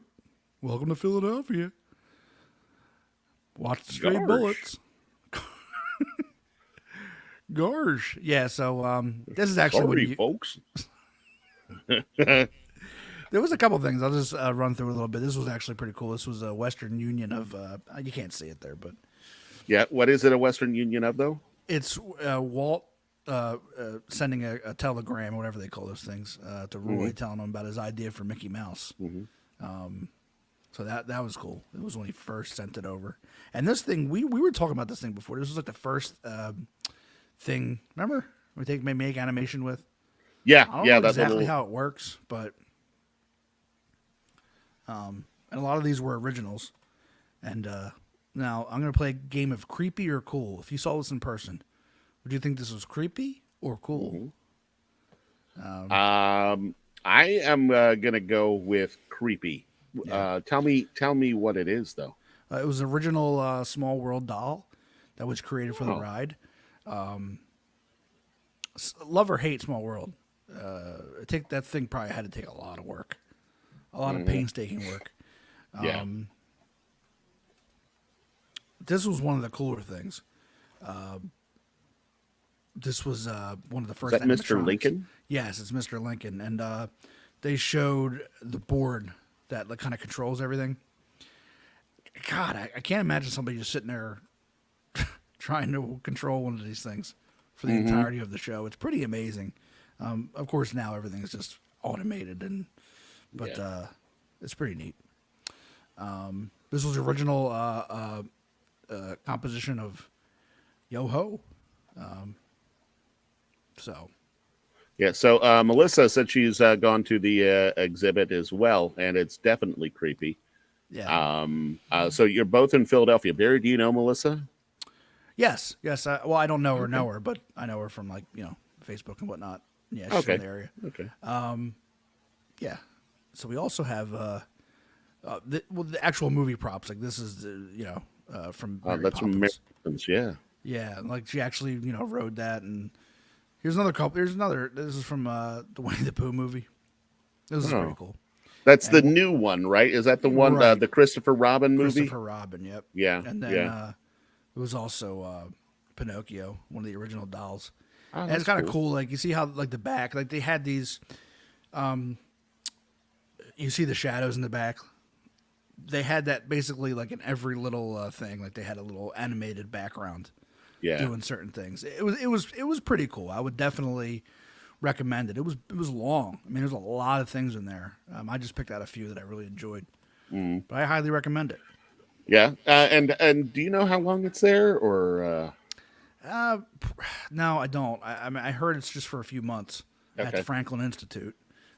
E: Welcome to Philadelphia. Watch the stray bullets. Gorge. Yeah, so this is actually
B: folks.
E: There was a couple things. I'll just run through a little bit. This was actually pretty cool. This was a Western Union of you can't see it there, but
B: yeah, what is it a Western Union of though?
E: It's Walt sending a telegram, whatever they call those things, to Roy, telling him about his idea for Mickey Mouse. So that was cool. It was when he first sent it over. And this thing, we were talking about this thing before. This was like the first thing. Remember we make animation with?
B: Yeah,
E: I don't know exactly how it works, but and a lot of these were originals. And now I'm going to play a game of creepy or cool. If you saw this in person, would you think this was creepy or cool?
B: I am going to go with creepy. Yeah. Tell me what it is, though.
E: It was an original Small World doll that was created for the ride. Love or hate Small World. That thing probably had to take a lot of work, a lot of painstaking work. This was one of the cooler things. This was one of the first.
B: Is that Mr. Lincoln?
E: Yes, it's Mr. Lincoln, and they showed the board that kind of controls everything. God, I can't imagine somebody just sitting there trying to control one of these things for the entirety of the show. It's pretty amazing. Of course, now everything is just automated, but it's pretty neat. This was the original composition of Yo-Ho. So Melissa said she's gone to the exhibit as well, and it's definitely creepy. Yeah.
B: So you're both in Philadelphia. Barry, do you know Melissa?
E: Yes. Well, I don't know her, but I know her from Facebook and whatnot. Yeah, she's from the area.
B: Okay.
E: Yeah. So we also have the actual movie props. Like this is from Mary
B: that's
E: Poppins.
B: from Mary Poppins. Yeah.
E: Yeah, like she actually rode that. And here's another couple. Here's another. This is from the Winnie the Pooh movie. This is pretty cool.
B: That's the new one, right? Is that the one,
E: right.
B: The Christopher Robin movie?
E: Christopher Robin, yep.
B: Yeah.
E: And then it was also Pinocchio, one of the original dolls.
B: Oh,
E: and it's kind of cool. Like you see how the back, like they had these. You see the shadows in the back. They had that basically like in every little thing. Like they had a little animated background. Yeah. Doing certain things. It was pretty cool. I would definitely recommend it. It was long. I mean, there's a lot of things in there. I just picked out a few that I really enjoyed. But I highly recommend it.
B: Yeah. And do you know how long it's there, or?
E: No, I don't. I mean, I heard it's just for a few months at the Franklin Institute.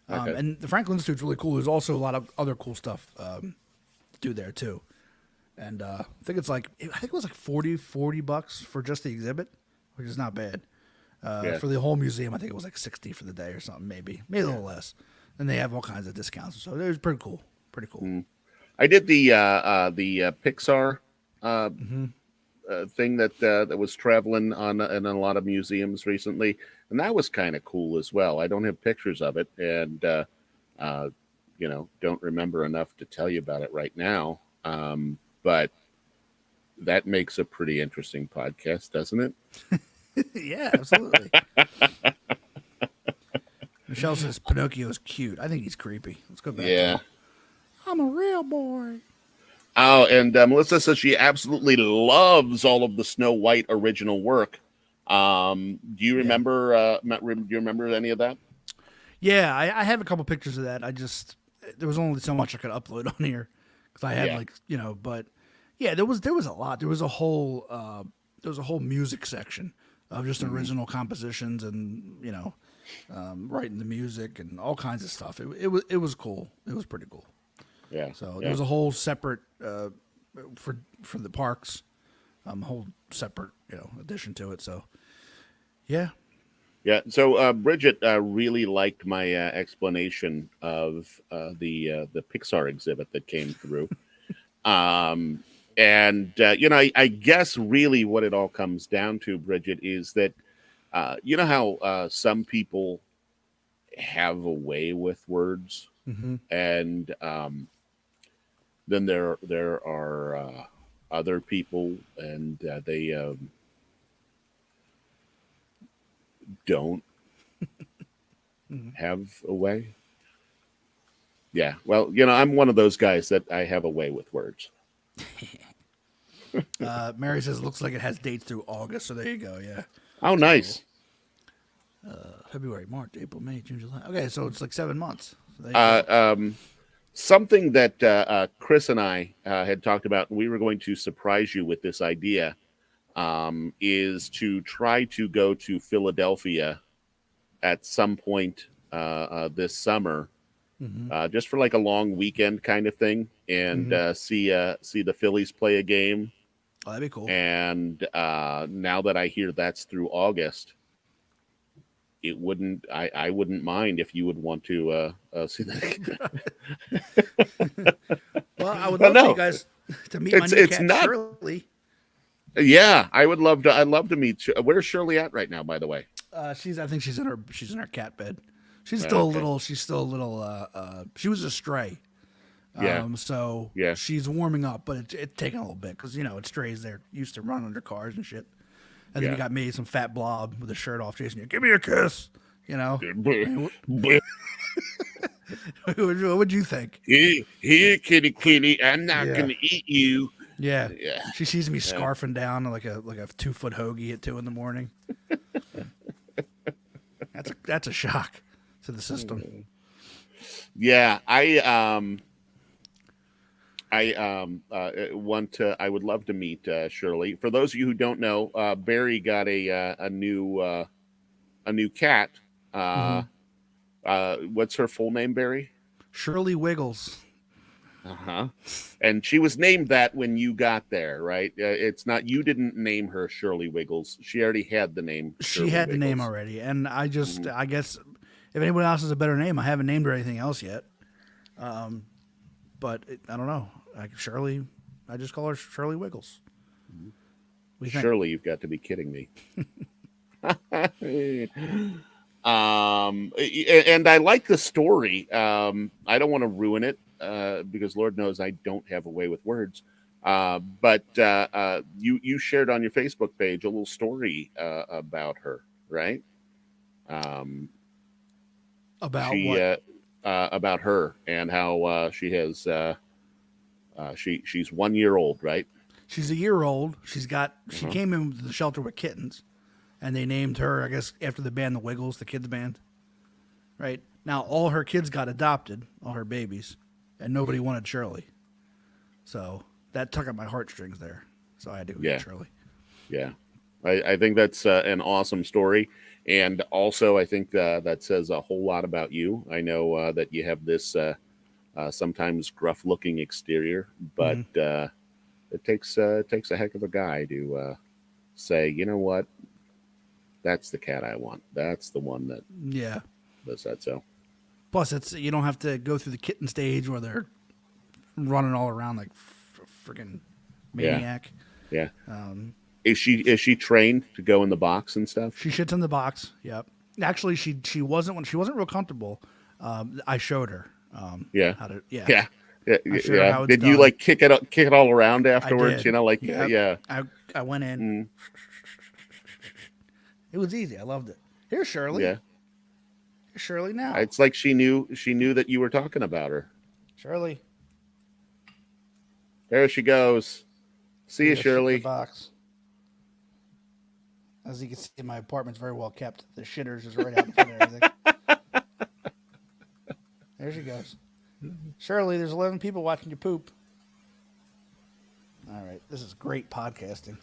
E: And the Franklin Institute's really cool. There's also a lot of other cool stuff to do there too. And I think it was like $40 for just the exhibit, which is not bad. For the whole museum, I think it was like $60 for the day or something, maybe a little less. And they have all kinds of discounts, so it was pretty cool.
B: I did the Pixar thing that was traveling in a lot of museums recently, and that was kind of cool as well. I don't have pictures of it, and don't remember enough to tell you about it right now. But that makes a pretty interesting podcast, doesn't it?
E: Yeah, absolutely. Michelle says Pinocchio's cute. I think he's creepy. Let's go back.
B: Yeah.
E: I'm a real boy.
B: Oh, and Melissa says she absolutely loves all of the Snow White original work. Do you remember? Do you remember any of that?
E: Yeah, I have a couple pictures of that. There was only so much I could upload on here because I had but yeah, there was a lot. There was a whole music section of just original compositions and writing the music and all kinds of stuff. It was cool. It was pretty cool.
B: Yeah.
E: So there was a whole separate for the parks, whole separate addition to it. So yeah.
B: Yeah. So Bridget really liked my explanation of the Pixar exhibit that came through. I guess really what it all comes down to, Bridget, is that how some people have a way with words, and then there are other people, and they don't have a way. Yeah, well, I'm one of those guys that I have a way with words.
E: Mary says it looks like it has dates through August, so there you go. Yeah.
B: Oh, nice.
E: February, March, April, May, June, July. Okay, so it's like 7 months. So there you go.
B: Something that Chris and I had talked about, and we were going to surprise you with this idea, is to try to go to Philadelphia at some point this summer, just for like a long weekend kind of thing, and see the Phillies play a game.
E: Oh, that'd be cool.
B: And now that I hear that's through August, I wouldn't mind if you would want to see that.
E: Well, I would love for you guys to meet my new cat, Shirley.
B: Yeah, I would love to. I'd love to meet. Where's Shirley at right now, by the way?
E: I think she's in her cat bed. She's still a little. She was a stray. So she's warming up, but it's taking a little bit because it's strays. They're used to running under cars and shit. And then you got me, some fat blob with a shirt off, chasing you. Give me a kiss. What would you think?
B: Here, kitty, I'm not gonna eat you.
E: Yeah. She sees me scarfing down like a 2-foot hoagie at 2 a.m. That's a shock to the system.
B: Yeah, I would love to meet Shirley. For those of you who don't know, Barry got a new cat. What's her full name, Barry?
E: Shirley Wiggles.
B: And she was named that when you got there, right? It's not, you didn't name her Shirley Wiggles. She already had the name.
E: She had the name already, and I just I guess if anyone else has a better name, I haven't named her anything else yet. But I don't know. Shirley, I just call her Shirley Wiggles.
B: Shirley, you've got to be kidding me. And I like the story. I don't want to ruin it because Lord knows I don't have a way with words. But you shared on your Facebook page a little story about her, right?
E: About what?
B: About her and how she has she's 1 year old, right?
E: She's a year old. She came into the shelter with kittens, and they named her, I guess, after the band The Wiggles, the kids band. Right now, all her kids got adopted, all her babies, and nobody wanted Shirley. So that took at my heartstrings there. So I had to get Shirley.
B: Yeah. I think that's an awesome story. And also, I think that says a whole lot about you. I know that you have this sometimes gruff-looking exterior, but it takes a heck of a guy to say, you know what, that's the cat I want. That's the one that does that. So,
E: plus, it's you don't have to go through the kitten stage where they're running all around like freaking maniac.
B: Yeah. Is she trained to go in the box and stuff?
E: She shits in the box. Yep. Actually, she wasn't when she wasn't real comfortable. I showed her. How to
B: Yeah.
E: Did
B: you like kick it all around afterwards? You know, like
E: I went in. It was easy. I loved it. Here's Shirley.
B: Yeah.
E: Here's Shirley now.
B: It's like she knew that you were talking about her.
E: Shirley.
B: There she goes. See you, Shirley.
E: The box. As you can see, my apartment's very well kept. The shitters is right out in front of everything. There she goes. Shirley, there's 11 people watching you poop. All right. This is great podcasting.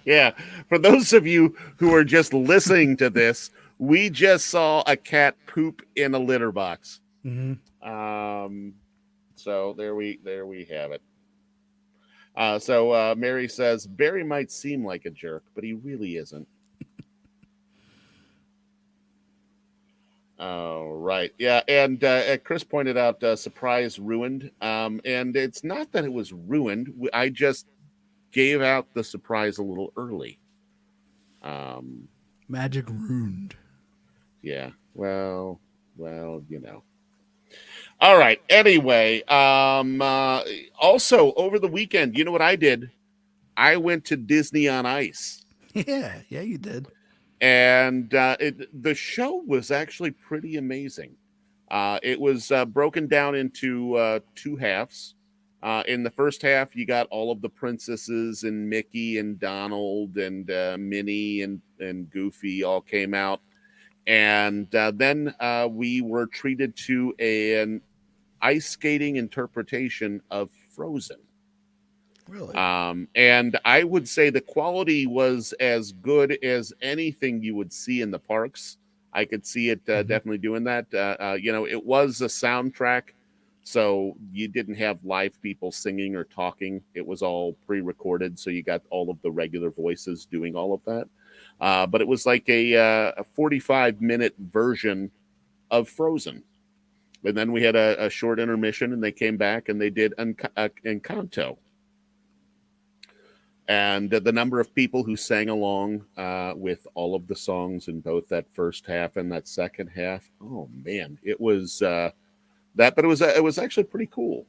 B: Yeah. For those of you who are just listening to this, we just saw a cat poop in a litter box. So there we have it. So Mary says, Barry might seem like a jerk, but he really isn't. Oh, right. Yeah. And Chris pointed out surprise ruined. And it's not that it was ruined. I just gave out the surprise a little early.
E: Magic ruined.
B: Yeah. Well, you know. All right. Anyway, also over the weekend, you know what I did? I went to Disney on Ice.
E: Yeah, you did.
B: And the show was actually pretty amazing. It was broken down into two halves. In the first half, you got all of the princesses and Mickey and Donald and Minnie and Goofy all came out. And then we were treated to an ice skating interpretation of Frozen.
E: Really?
B: And I would say the quality was as good as anything you would see in the parks. I could see it definitely doing that. It was a soundtrack, so you didn't have live people singing or talking. It was all pre-recorded, so you got all of the regular voices doing all of that. But it was like a 45-minute version of Frozen. And then we had a short intermission, and they came back and they did Encanto. And the number of people who sang along with all of the songs in both that first half and that second half, oh man, it was that. But it was actually pretty cool.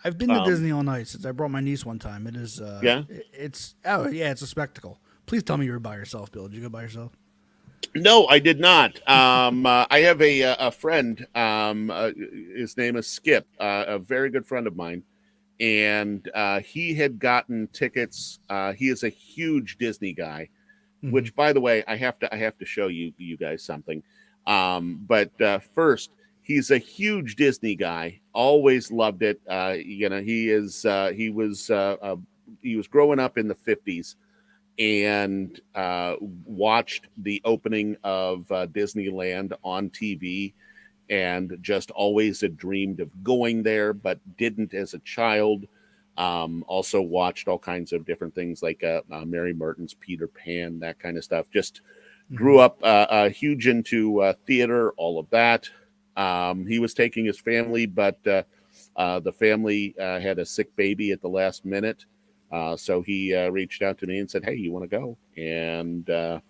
E: I've been to Disney on Ice since I brought my niece one time. It is it's a spectacle. Please tell me you were by yourself, Bill. Did you go by yourself?
B: No, I did not. I have a friend. His name is Skip, a very good friend of mine. And he had gotten tickets. He is a huge Disney guy, which, by the way, I have to show you guys something. But first, he's a huge Disney guy. Always loved it. He was growing up in the 50s and watched the opening of Disneyland on TV. And just always had dreamed of going there, but didn't as a child. Also watched all kinds of different things like Mary Martin's Peter Pan, that kind of stuff. Just grew up huge into theater, all of that. He was taking his family, but the family had a sick baby at the last minute. So he reached out to me and said, hey, you want to go? And I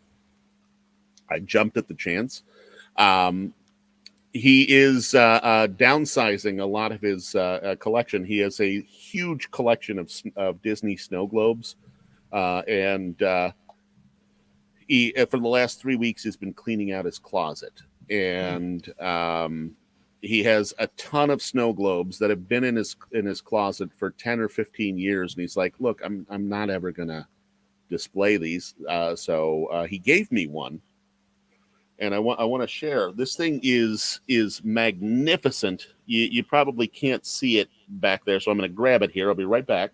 B: jumped at the chance. He is downsizing a lot of his collection. He has a huge collection of Disney snow globes. And he, for the last 3 weeks, he's been cleaning out his closet. And he has a ton of snow globes that have been in his closet for 10 or 15 years. And he's like, look, I'm not ever going to display these. So he gave me one. And I want to share. This thing is magnificent. You probably can't see it back there, so I'm going to grab it here. I'll be right back.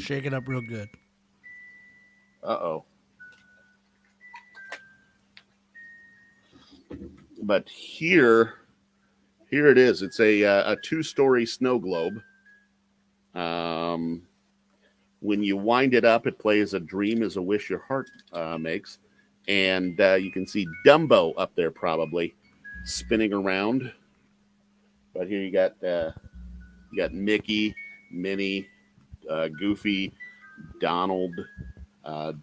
E: Shake it up real good.
B: Uh-oh. But here it is. It's a 2-story snow globe. When you wind it up, it plays "A Dream Is a Wish Your Heart Makes," and you can see Dumbo up there probably spinning around. But here you got Mickey, Minnie, Goofy, Donald,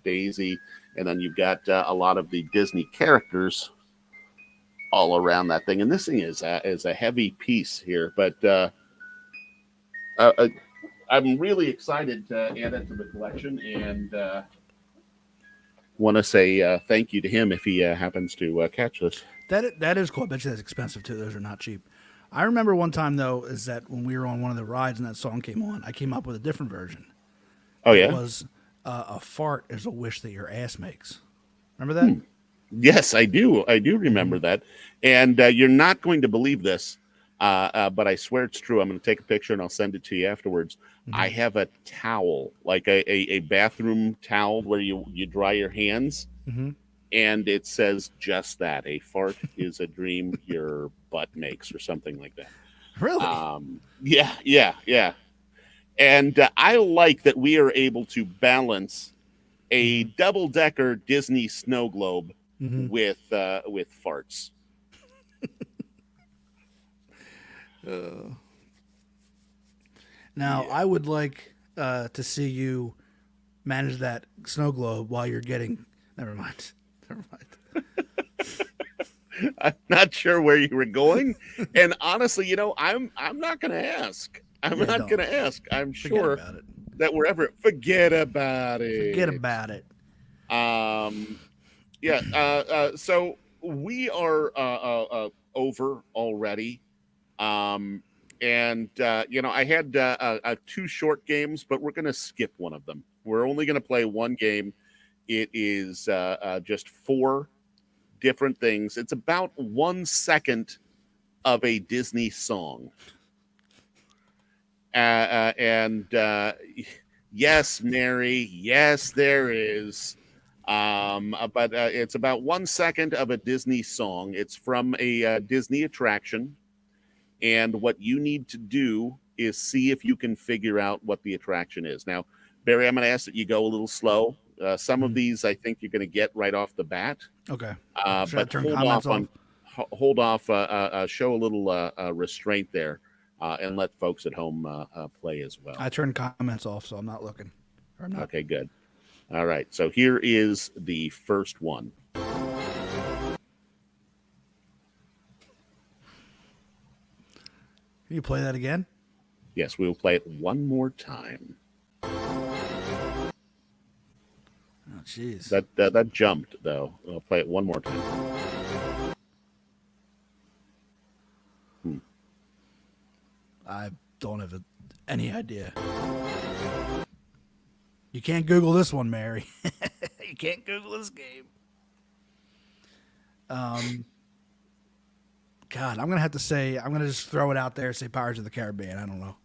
B: Daisy, and then you've got a lot of the Disney characters all around that thing. And this thing is a heavy piece here, but I'm really excited to add it to the collection, and want to say thank you to him if he happens to catch this.
E: That is cool. I bet you that's expensive too. Those are not cheap. I remember one time though, is that when we were on one of the rides and that song came on, I came up with a different version.
B: Oh yeah,
E: it was a fart is a wish that your ass makes. Remember that?
B: Yes, I do. I do remember that, and you're not going to believe this. But I swear it's true. I'm going to take a picture and I'll send it to you afterwards. I have a towel, like a bathroom towel where you dry your hands, and it says just that. A fart is a dream your butt makes, or something like that.
E: Really?
B: Yeah. And I like that we are able to balance a double-decker Disney snow globe with farts.
E: Now, I would like to see you manage that snow globe while you're getting. Never mind.
B: I'm not sure where you were going, and honestly, I'm not going to ask. I'm not going to ask. I'm sure that wherever, forget about it. So we are over already. I had 2 short games, but we're going to skip one of them. We're only going to play one game. It is just 4 different things. It's about 1 second of a Disney song. Yes, Mary, yes, there is. But it's about 1 second of a Disney song. It's from a Disney attraction. And what you need to do is see if you can figure out what the attraction is. Now, Barry, I'm going to ask that you go a little slow. Some of these I think you're going to get right off the bat.
E: Okay.
B: But hold off. Show a little restraint there, and let folks at home play as well.
E: I turned comments off, so I'm not looking. Or I'm not.
B: Okay, good. All right. So here is the first one.
E: Can you play that again?
B: Yes, we will play it one more time.
E: Oh, jeez.
B: That jumped, though. I'll play it one more time.
E: I don't have any idea. You can't Google this one, Mary. You can't Google this game. God, I'm going to just throw it out there and say Pirates of the Caribbean. I don't know.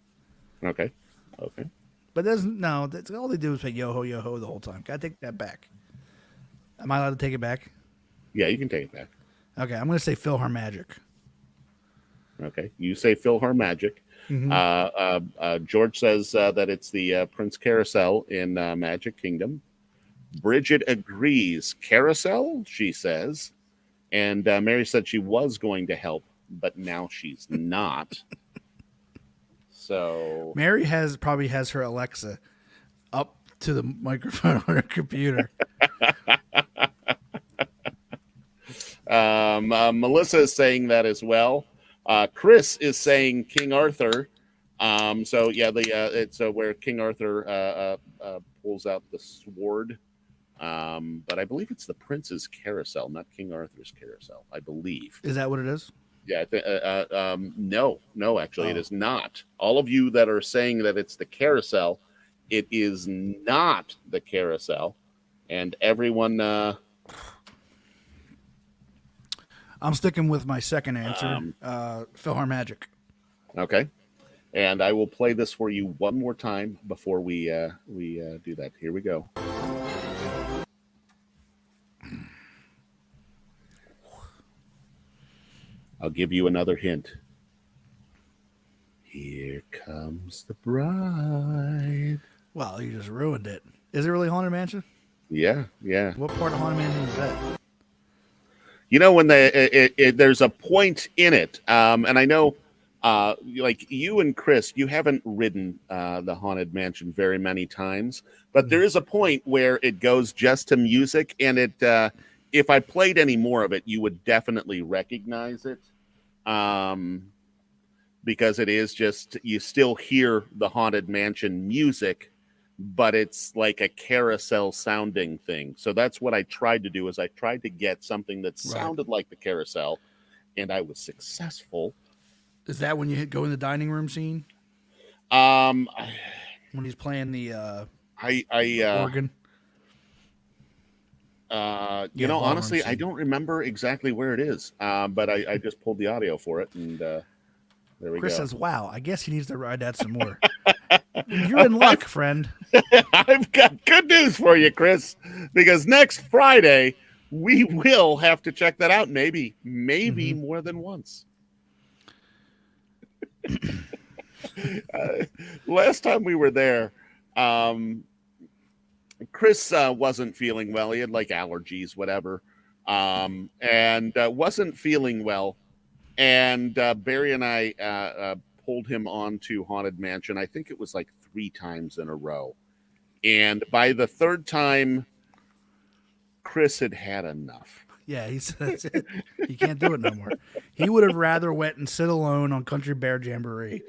B: Okay.
E: But that's all they do is say yo-ho, yo-ho the whole time. Got to take that back. Am I allowed to take it back?
B: Yeah, you can take it back.
E: Okay, I'm going to say PhilharMagic.
B: Okay, you say PhilharMagic. George says that it's the Prince Carousel in Magic Kingdom. Bridget agrees. Carousel, she says. And Mary said she was going to help, but now she's not. So
E: Mary probably has her Alexa up to the microphone on her computer.
B: Melissa is saying that as well. Chris is saying King Arthur. So yeah, it's where King Arthur pulls out the sword. But I believe it's the Prince's Carousel, not King Arthur's Carousel. I believe.
E: Is that what it is?
B: Yeah. No, actually, it is not. All of you that are saying that it's the Carousel, it is not the Carousel, and everyone. I'm
E: sticking with my second answer, PhilharMagic.
B: Okay. And I will play this for you one more time before we do that. Here we go. I'll give you another hint. Here comes the bride.
E: Well, you just ruined it. Is it really Haunted Mansion?
B: Yeah.
E: What part of Haunted Mansion is that?
B: You know, when there's a point in it, and I know, like you and Chris, you haven't ridden the Haunted Mansion very many times, but there is a point where it goes just to music, and it. If I played any more of it, you would definitely recognize it, because it is just, you still hear the Haunted Mansion music, but it's like a carousel sounding thing. So that's what I tried to do, is I tried to get something that sounded like the carousel, and I was successful.
E: Is that when you go in the dining room scene?
B: When
E: he's playing the
B: organ. Honestly, I don't remember exactly where it is, but I just pulled the audio for it, and there we
E: Chris
B: go.
E: says, wow, I guess he needs to ride that some more. You're in luck, friend.
B: I've got good news for you, Chris, because next Friday, we will have to check that out, maybe more than once. Last time we were there, Chris wasn't feeling well. He had like allergies, whatever, and wasn't feeling well. And Barry and I pulled him on to Haunted Mansion. I think it was like 3 times in a row. And by the 3rd time, Chris had had enough.
E: Yeah, he said that's it. He can't do it no more. He would have rather went and sit alone on Country Bear Jamboree,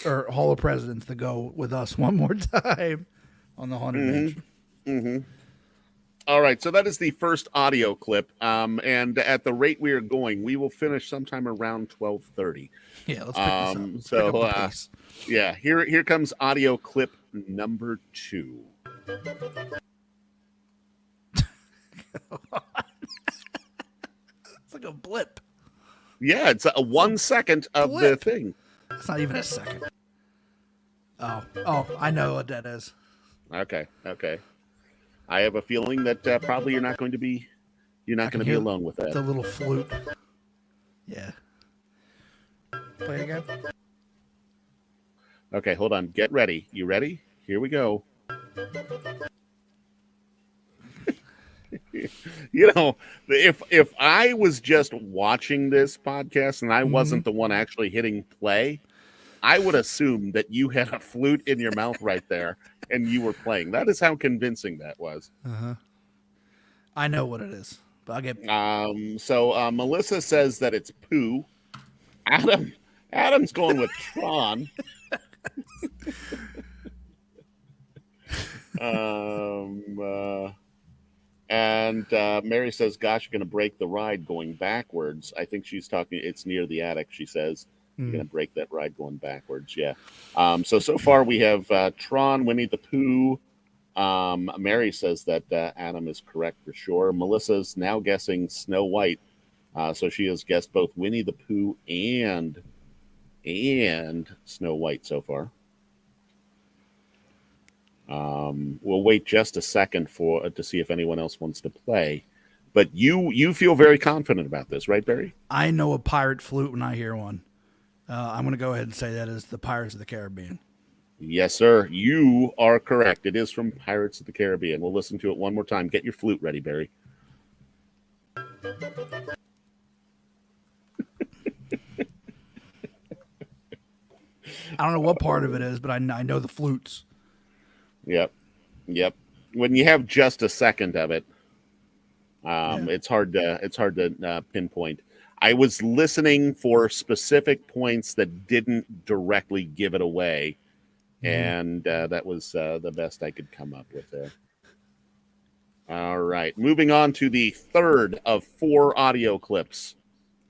E: or Hall of Presidents, to go with us one more time on the Haunted Mansion.
B: Mm-hmm. All right, so that is the first audio clip, and at the rate we are going, we will finish sometime around 12:30.
E: Yeah, let's pick this up.
B: So, here comes audio clip number 2.
E: It's like a blip.
B: Yeah, it's a 1 second of the thing.
E: It's not even a second. Oh, I know what that is.
B: Okay. I have a feeling that probably you're not going to be alone with that.
E: The little flute. Yeah. Play it again.
B: Okay, hold on. Get ready. You ready? Here we go. You know, if I was just watching this podcast and I wasn't the one actually hitting play, I would assume that you had a flute in your mouth right there and you were playing. That is how convincing that was.
E: I know what it is, but I'll get.
B: So Melissa says that it's poo. Adam's going with Tron. And Mary says, gosh, you're going to break the ride going backwards. I think she's talking, it's near the attic, she says. You're going to break that ride going backwards, yeah. So far we have Tron, Winnie the Pooh. Mary says that Adam is correct for sure. Melissa's now guessing Snow White. So she has guessed both Winnie the Pooh and Snow White so far. We'll wait just a second to see if anyone else wants to play. But you feel very confident about this, right, Barry?
E: I know a pirate flute when I hear one. I'm going to go ahead and say that is the Pirates of the Caribbean.
B: Yes, sir. You are correct. It is from Pirates of the Caribbean. We'll listen to it one more time. Get your flute ready, Barry.
E: I don't know what part of it is, but I know the flutes.
B: Yep. When you have just a second of it, it's hard to pinpoint. I was listening for specific points that didn't directly give it away, and that was the best I could come up with there. All right, moving on to the third of 4 audio clips.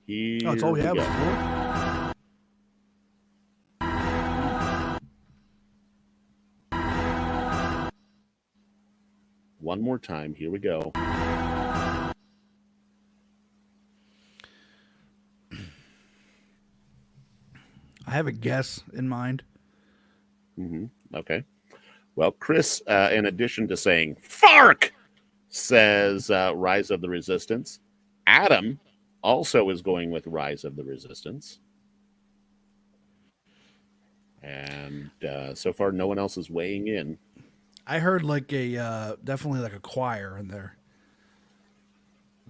E: That's all we have.
B: One more time. Here we go.
E: I have a guess in mind.
B: Okay. Well, Chris, in addition to saying "Fark," says Rise of the Resistance. Adam also is going with Rise of the Resistance. And so far, no one else is weighing in.
E: I heard like a definitely like a choir in there.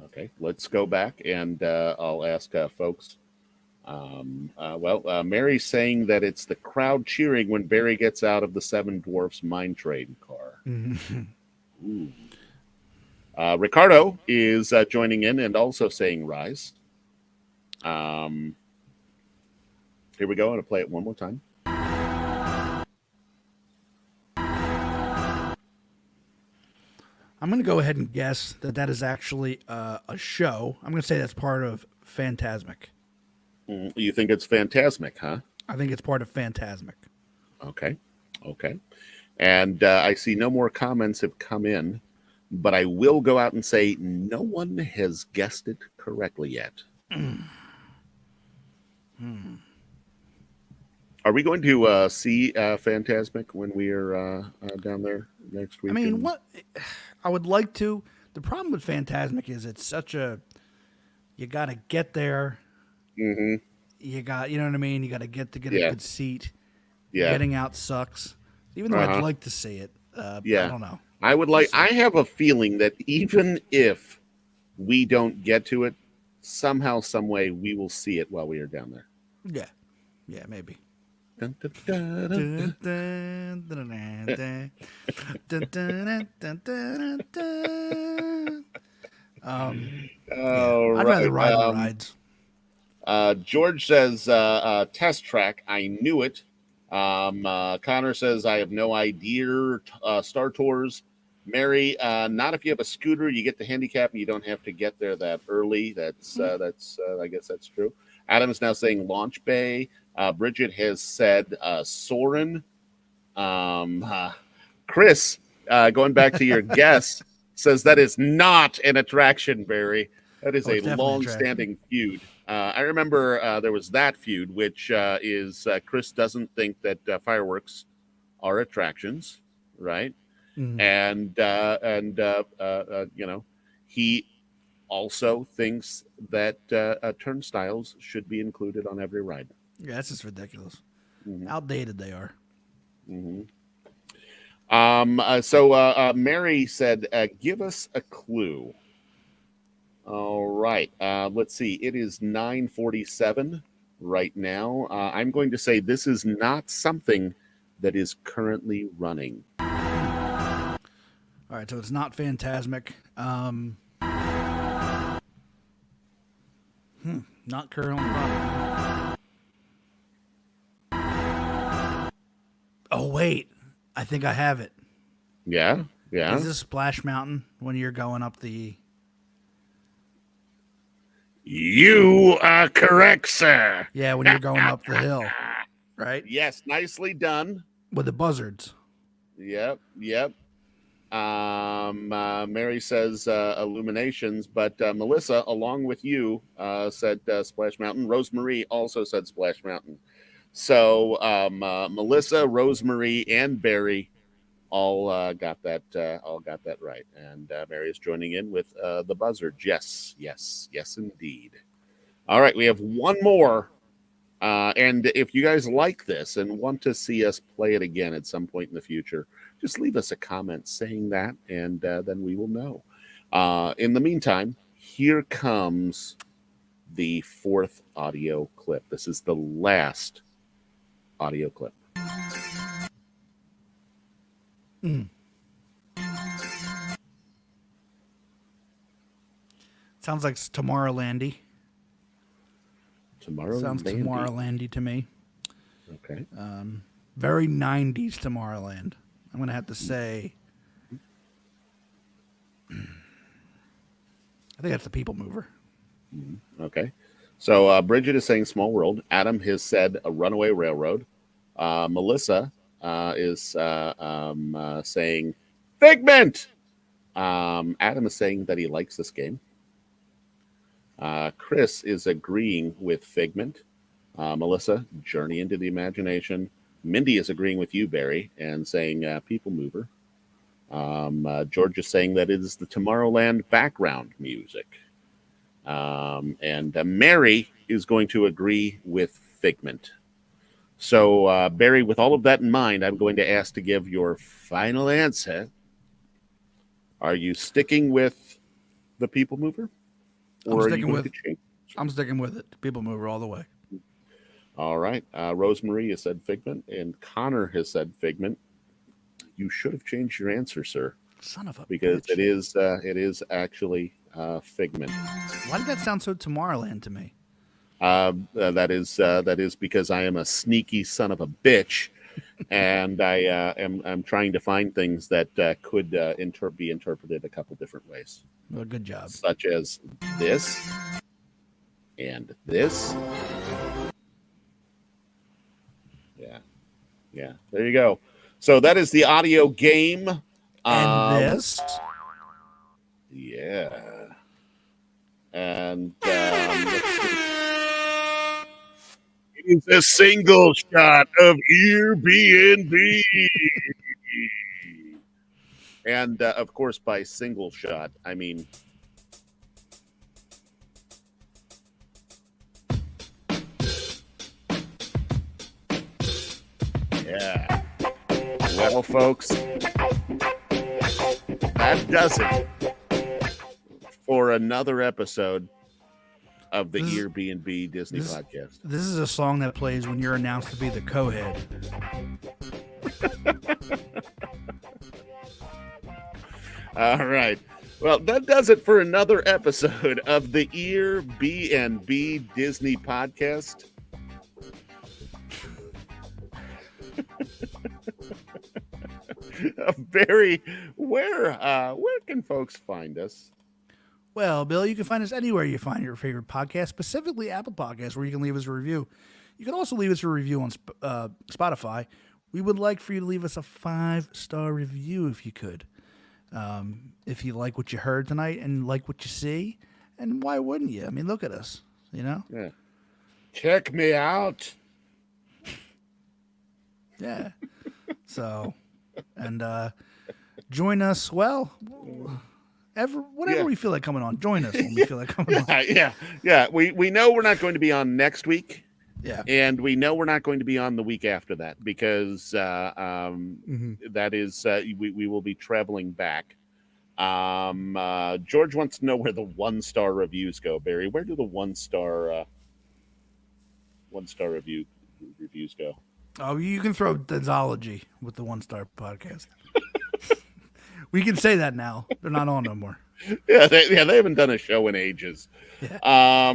B: Okay, let's go back and I'll ask folks. Mary's saying that it's the crowd cheering when Barry gets out of the Seven Dwarfs mine train car. Ooh. Ricardo is joining in and also saying Rise. Here we go. I'm going to play it one more time.
E: I'm going to go ahead and guess that that is actually a show. I'm going to say that's part of Phantasmic.
B: You think it's Phantasmic, huh?
E: I think it's part of Phantasmic.
B: Okay. And I see no more comments have come in, but I will go out and say no one has guessed it correctly yet. Are we going to see Phantasmic when we are down there next week?
E: I mean, what I would like to. The problem with Phantasmic is it's such a. You got to get there.
B: Mm-hmm.
E: You know what I mean. You got to get a good seat.
B: Yeah.
E: Getting out sucks. Even though I'd like to see it. I don't know.
B: I would like. I have a feeling that even if we don't get to it, somehow, some way, we will see it while we are down there.
E: Yeah, maybe.
B: Dun, dun, dun, dun.
E: I'd rather ride the rides.
B: George says test track. I knew it. Connor says I have no idea. Star Tours. Mary, not if you have a scooter. You get the handicap and you don't have to get there that early. That's I guess that's true. Adam is now saying Launch Bay. Bridget has said Soren. Chris, going back to your guess, says that is not an attraction, Barry. That is a long-standing feud. I remember there was that feud, which is Chris doesn't think that fireworks are attractions, right? And he also thinks that turnstiles should be included on every ride.
E: Yeah, that's just ridiculous. Outdated they are.
B: So Mary said, give us a clue. All right. Let's see. It is 9:47 right now. I'm going to say this is not something that is currently running.
E: All right. So it's not Phantasmic. Not currently running. Oh, wait. I think I have it.
B: Yeah.
E: Is this Splash Mountain when you're going up the...
B: You are correct, sir.
E: Yeah, when you're going up the hill, right?
B: Yes, nicely done.
E: With the buzzards.
B: Yep. Mary says Illuminations, but Melissa, along with you, said Splash Mountain. Rosemarie also said Splash Mountain. So Melissa, Rosemarie, and Barry all got that right, and Mary is joining in with the buzzard. Yes, indeed. All right, we have one more, and if you guys like this and want to see us play it again at some point in the future, just leave us a comment saying that, and then we will know. In the meantime, here comes the fourth audio clip. This is the last audio clip.
E: Sounds like Tomorrowlandy. Sounds Tomorrowlandy to me.
B: Okay.
E: Very 90s Tomorrowland. I'm going to have to say... I think that's the People Mover.
B: Okay. So Bridget is saying Small World. Adam has said A Runaway Railroad. Melissa is saying Figment. Adam is saying that he likes this game. Chris is agreeing with Figment. Melissa, Journey into the Imagination. Mindy is agreeing with you, Barry, and saying People Mover. George is saying that it is the Tomorrowland background music. And Mary is going to agree with Figment. So, Barry, with all of that in mind, I'm going to ask to give your final answer. Are you sticking with the People Mover? Or
E: I'm sticking with it. People Mover all the way.
B: All right. Rosemary has said Figment, and Connor has said Figment. You should have changed your answer, sir.
E: Son of a
B: because
E: bitch.
B: it is actually Figment.
E: Why did that sound so Tomorrowland to me?
B: That is because I am a sneaky son of a bitch, and I'm trying to find things that could be interpreted a couple different ways.
E: Well, good job.
B: Such as this and this. Yeah. There you go. So that is the audio game.
E: And this.
B: Yeah. And let's see. It's a single shot of EarB&B. And of course, by single shot, I mean yeah. Well, folks, that does it for another episode of the EarB&B Disney podcast.
E: This is a song that plays when you're announced to be the co-head.
B: All right. Well, that does it for another episode of the EarB&B Disney podcast. Barry, where can folks find us?
E: Well, Bill, you can find us anywhere you find your favorite podcast, specifically Apple Podcasts, where you can leave us a review. You can also leave us a review on Spotify. We would like for you to leave us a 5-star review if you could. If you like what you heard tonight and like what you see, and why wouldn't you? I mean, look at us, you know?
B: Yeah. Check me out.
E: Yeah. So, and join us. Well, whenever we feel like coming on, join us when we feel like coming on.
B: Yeah. We know we're not going to be on next week.
E: Yeah.
B: And we know we're not going to be on the week after that because that is we will be traveling back. George wants to know where the 1-star reviews go. Barry, where do the 1-star reviews go?
E: Oh, you can throw Densology with the 1-star podcast. We can say that now. They're not on no more.
B: Yeah, they haven't done a show in ages. Yeah.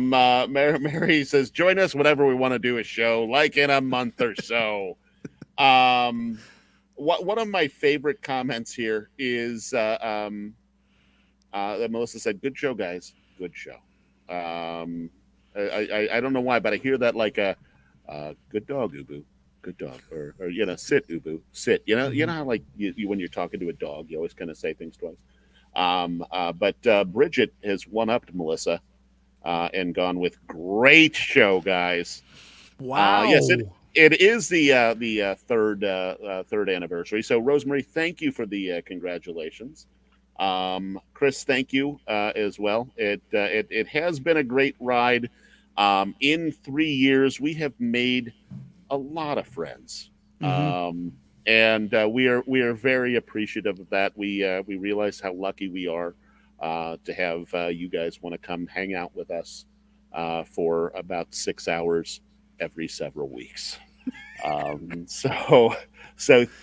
B: Mary says, join us whenever we want to do a show, like in a month or so. One of my favorite comments here is that Melissa said, good show, guys. Good show. I don't know why, but I hear that like a good dog, Ubu. Good dog, or sit, Ubu, sit. You know how like you when you're talking to a dog, you always kind of say things twice. But Bridget has one-upped Melissa and gone with great show, guys.
E: Wow.
B: Yes, it is the third anniversary. So Rosemary, thank you for the congratulations. Chris, thank you as well. It has been a great ride. In 3 years, we have made a lot of friends. And we are very appreciative of that. We realize how lucky we are to have you guys want to come hang out with us for about 6 hours every several weeks. So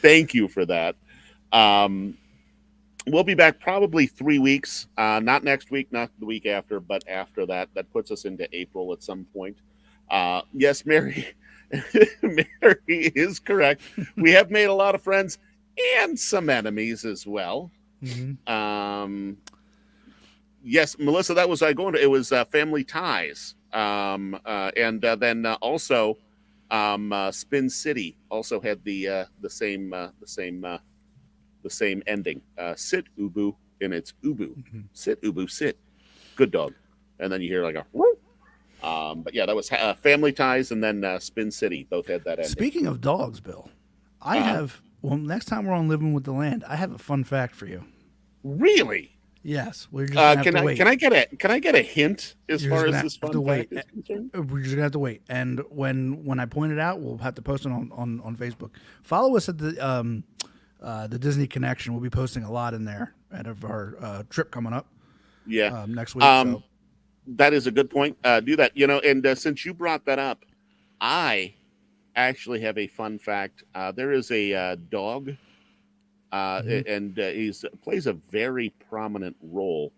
B: thank you for that. We'll be back probably 3 weeks, not next week, not the week after, but after that. That puts us into April at some point. Yes, Mary. Mary is correct. We have made a lot of friends and some enemies as well. Yes, Melissa, that was it was Family Ties, and then also Spin City also had the same ending. Sit, Ubu, and it's Ubu. Sit, Ubu, sit. Good dog. And then you hear like a whoop. But yeah, that was Family Ties and then Spin City. Both had that ending.
E: Speaking of dogs, Bill, I have. Well, next time we're on Living with the Land, I have a fun fact for you.
B: Really?
E: Yes, we're just gonna have to wait.
B: Can I get a hint as far as this fun fact is concerned?
E: We're just gonna have to wait. And when I point it out, we'll have to post it on Facebook. Follow us at the Disney Connection. We'll be posting a lot in there out of our trip coming up.
B: Yeah,
E: next week. So.
B: That is a good point. Do that. And since you brought that up, I actually have a fun fact. There is a dog. And he plays a very prominent role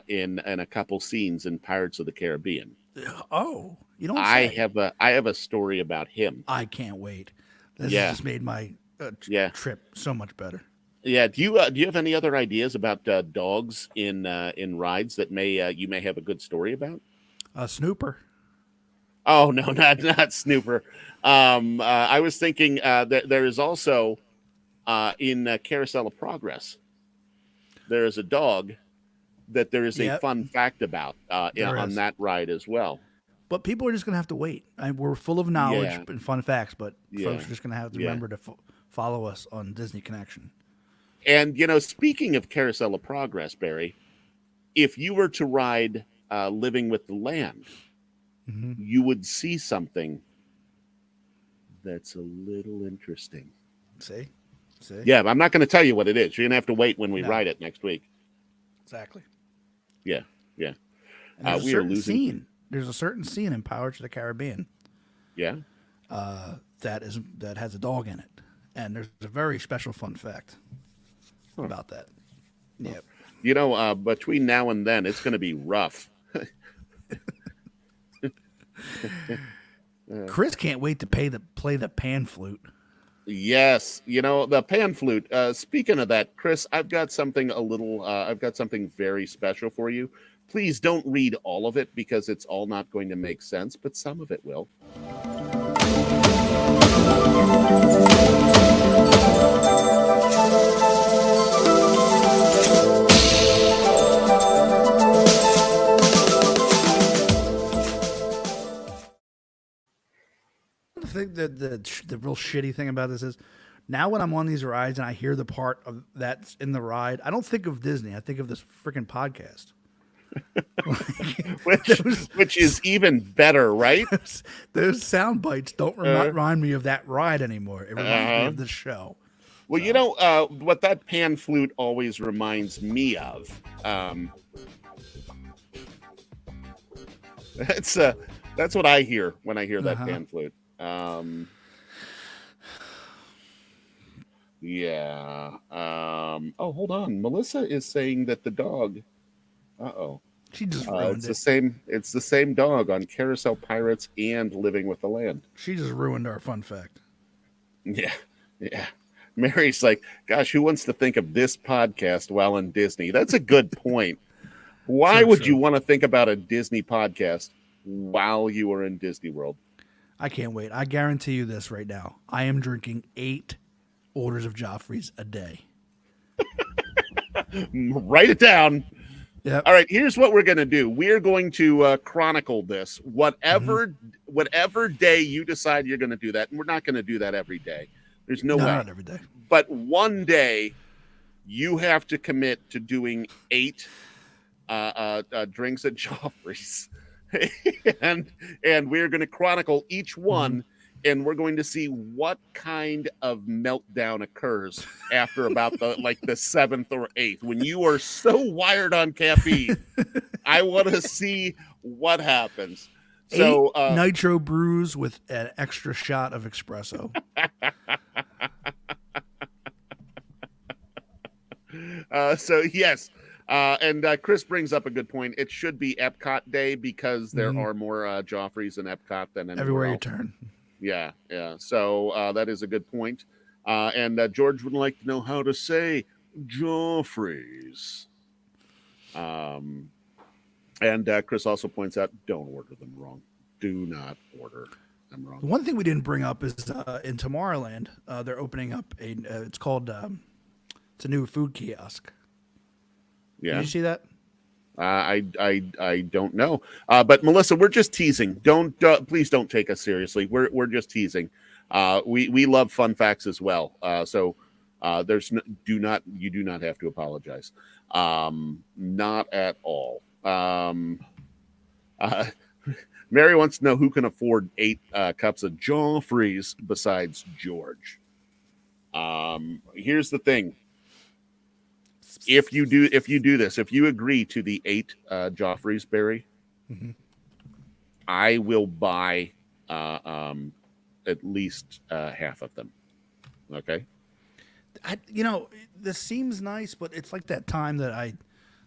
B: in a couple scenes in Pirates of the Caribbean.
E: Oh, you don't
B: I
E: say.
B: have a story about him.
E: I can't wait. This has just made my trip so much better.
B: Yeah. Do you have any other ideas about dogs in rides that you may have a good story about?
E: Snooper.
B: Oh no, not Snooper. I was thinking that there is also. In Carousel of Progress, there is a dog that there is a fun fact about on that ride as well.
E: But people are just going to have to wait. We're full of knowledge and fun facts, but folks are just going to have to remember to follow us on Disney Connection.
B: And, speaking of Carousel of Progress, Barry, if you were to ride Living with the Land, you would see something that's a little interesting.
E: See?
B: Yeah, but I'm not going to tell you what it is. You're going to have to wait when we ride it next week.
E: Exactly.
B: Yeah.
E: And there's a certain scene. There's a certain scene in Pirates of the Caribbean.
B: Yeah.
E: That has a dog in it, and there's a very special fun fact about that.
B: Yeah. Between now and then, it's going to be rough.
E: Chris can't wait to play the pan flute.
B: Yes, the pan flute. Speaking of that, Chris, I've got something very special for you. Please don't read all of it because it's all not going to make sense, but some of it will.
E: I think that the real shitty thing about this is now when I'm on these rides and I hear the part of that's in the ride, I don't think of Disney. I think of this freaking podcast.
B: which is even better, right?
E: Those sound bites don't remind me of that ride anymore. It reminds me of the show.
B: Well, what that pan flute always reminds me of. That's what I hear when I hear that pan flute. Oh, hold on. Melissa is saying that the dog.
E: She just ruined
B: It's the same dog on Carousel Pirates and Living with the Land.
E: She just ruined our fun fact.
B: Yeah. Mary's like, gosh, who wants to think of this podcast while in Disney? That's a good point. Why would you want to think about a Disney podcast while you are in Disney World?
E: I can't wait. I guarantee you this right now. I am drinking 8 orders of Joffrey's a day.
B: Write it down.
E: Yep.
B: All right, here's what we're going to do. We're going to chronicle this. Whatever day you decide you're going to do that, and we're not going to do that every day. There's no way.
E: Not every day.
B: But one day, you have to commit to doing 8 drinks at Joffrey's. and we're going to chronicle each one, and we're going to see what kind of meltdown occurs after about the 7th or 8th when you are so wired on caffeine. I want to see what happens.
E: 8 nitro brews with an extra shot of espresso.
B: Yes. And Chris brings up a good point. It should be Epcot Day because there are more Joffreys in Epcot than
E: everywhere
B: else.
E: you turn.
B: Yeah. So that is a good point. And George would like to know how to say Joffreys. And Chris also points out, don't order them wrong. Do not order them wrong.
E: One thing we didn't bring up is in Tomorrowland, they're opening up it's a new food kiosk.
B: Yeah.
E: Did you see that?
B: I don't know. But Melissa, we're just teasing. Don't please don't take us seriously. We're just teasing. We love fun facts as well. So there's you do not have to apologize. Not at all. Uh, Mary wants to know who can afford 8 cups of Joffrey's besides George. Here's the thing. If you do this, if you agree to the 8 Joffreys, Barry, I will buy at least half of them. Okay.
E: This seems nice, but it's like that time that I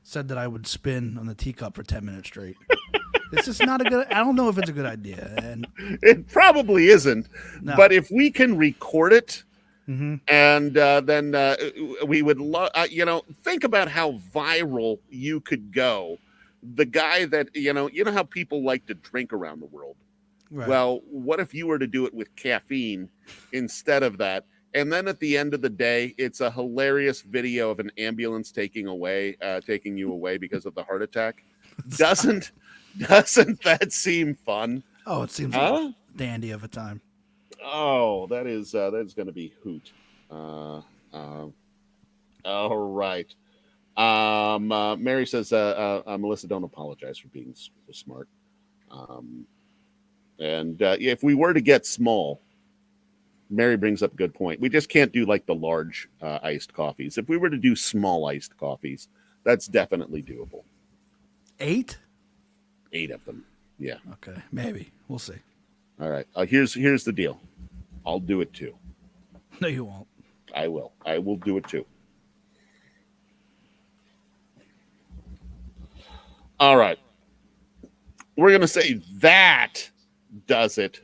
E: said that I would spin on the teacup for 10 minutes straight. It's just not a good. I don't know if it's a good idea, and
B: it probably isn't.
E: No.
B: But if we can record it. And then we would love, think about how viral you could go. The guy that, you know how people like to drink around the world. Right. Well, what if you were to do it with caffeine instead of that? And then at the end of the day, it's a hilarious video of an ambulance taking you away because of the heart attack. Doesn't that seem fun?
E: Oh, it seems like a dandy of a time.
B: Oh, that is going to be hoot. All right. Mary says, Melissa, don't apologize for being smart. And if we were to get small, Mary brings up a good point. We just can't do like the large iced coffees. If we were to do small iced coffees, that's definitely doable.
E: 8?
B: 8 of them. Yeah.
E: Okay. Maybe. We'll see.
B: All right. Here's the deal. I'll do it too.
E: No, you won't.
B: I will. I will do it too. All right. We're going to say that does it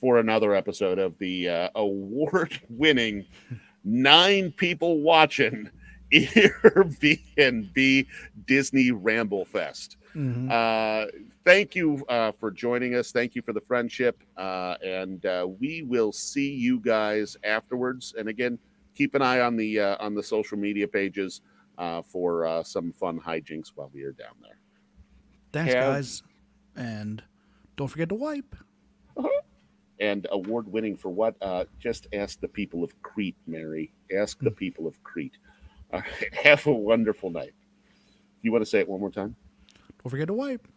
B: for another episode of the award-winning 9 people watching EarB&B Disney Ramble Fest. Thank you for joining us. Thank you for the friendship. And we will see you guys afterwards. And again, keep an eye on the social media pages for some fun hijinks while we are down there.
E: Thanks, guys. And don't forget to wipe.
B: And award-winning for what? Just ask the people of Crete, Mary. Ask the people of Crete. Have a wonderful night. You want to say it one more time?
E: Don't forget to wipe.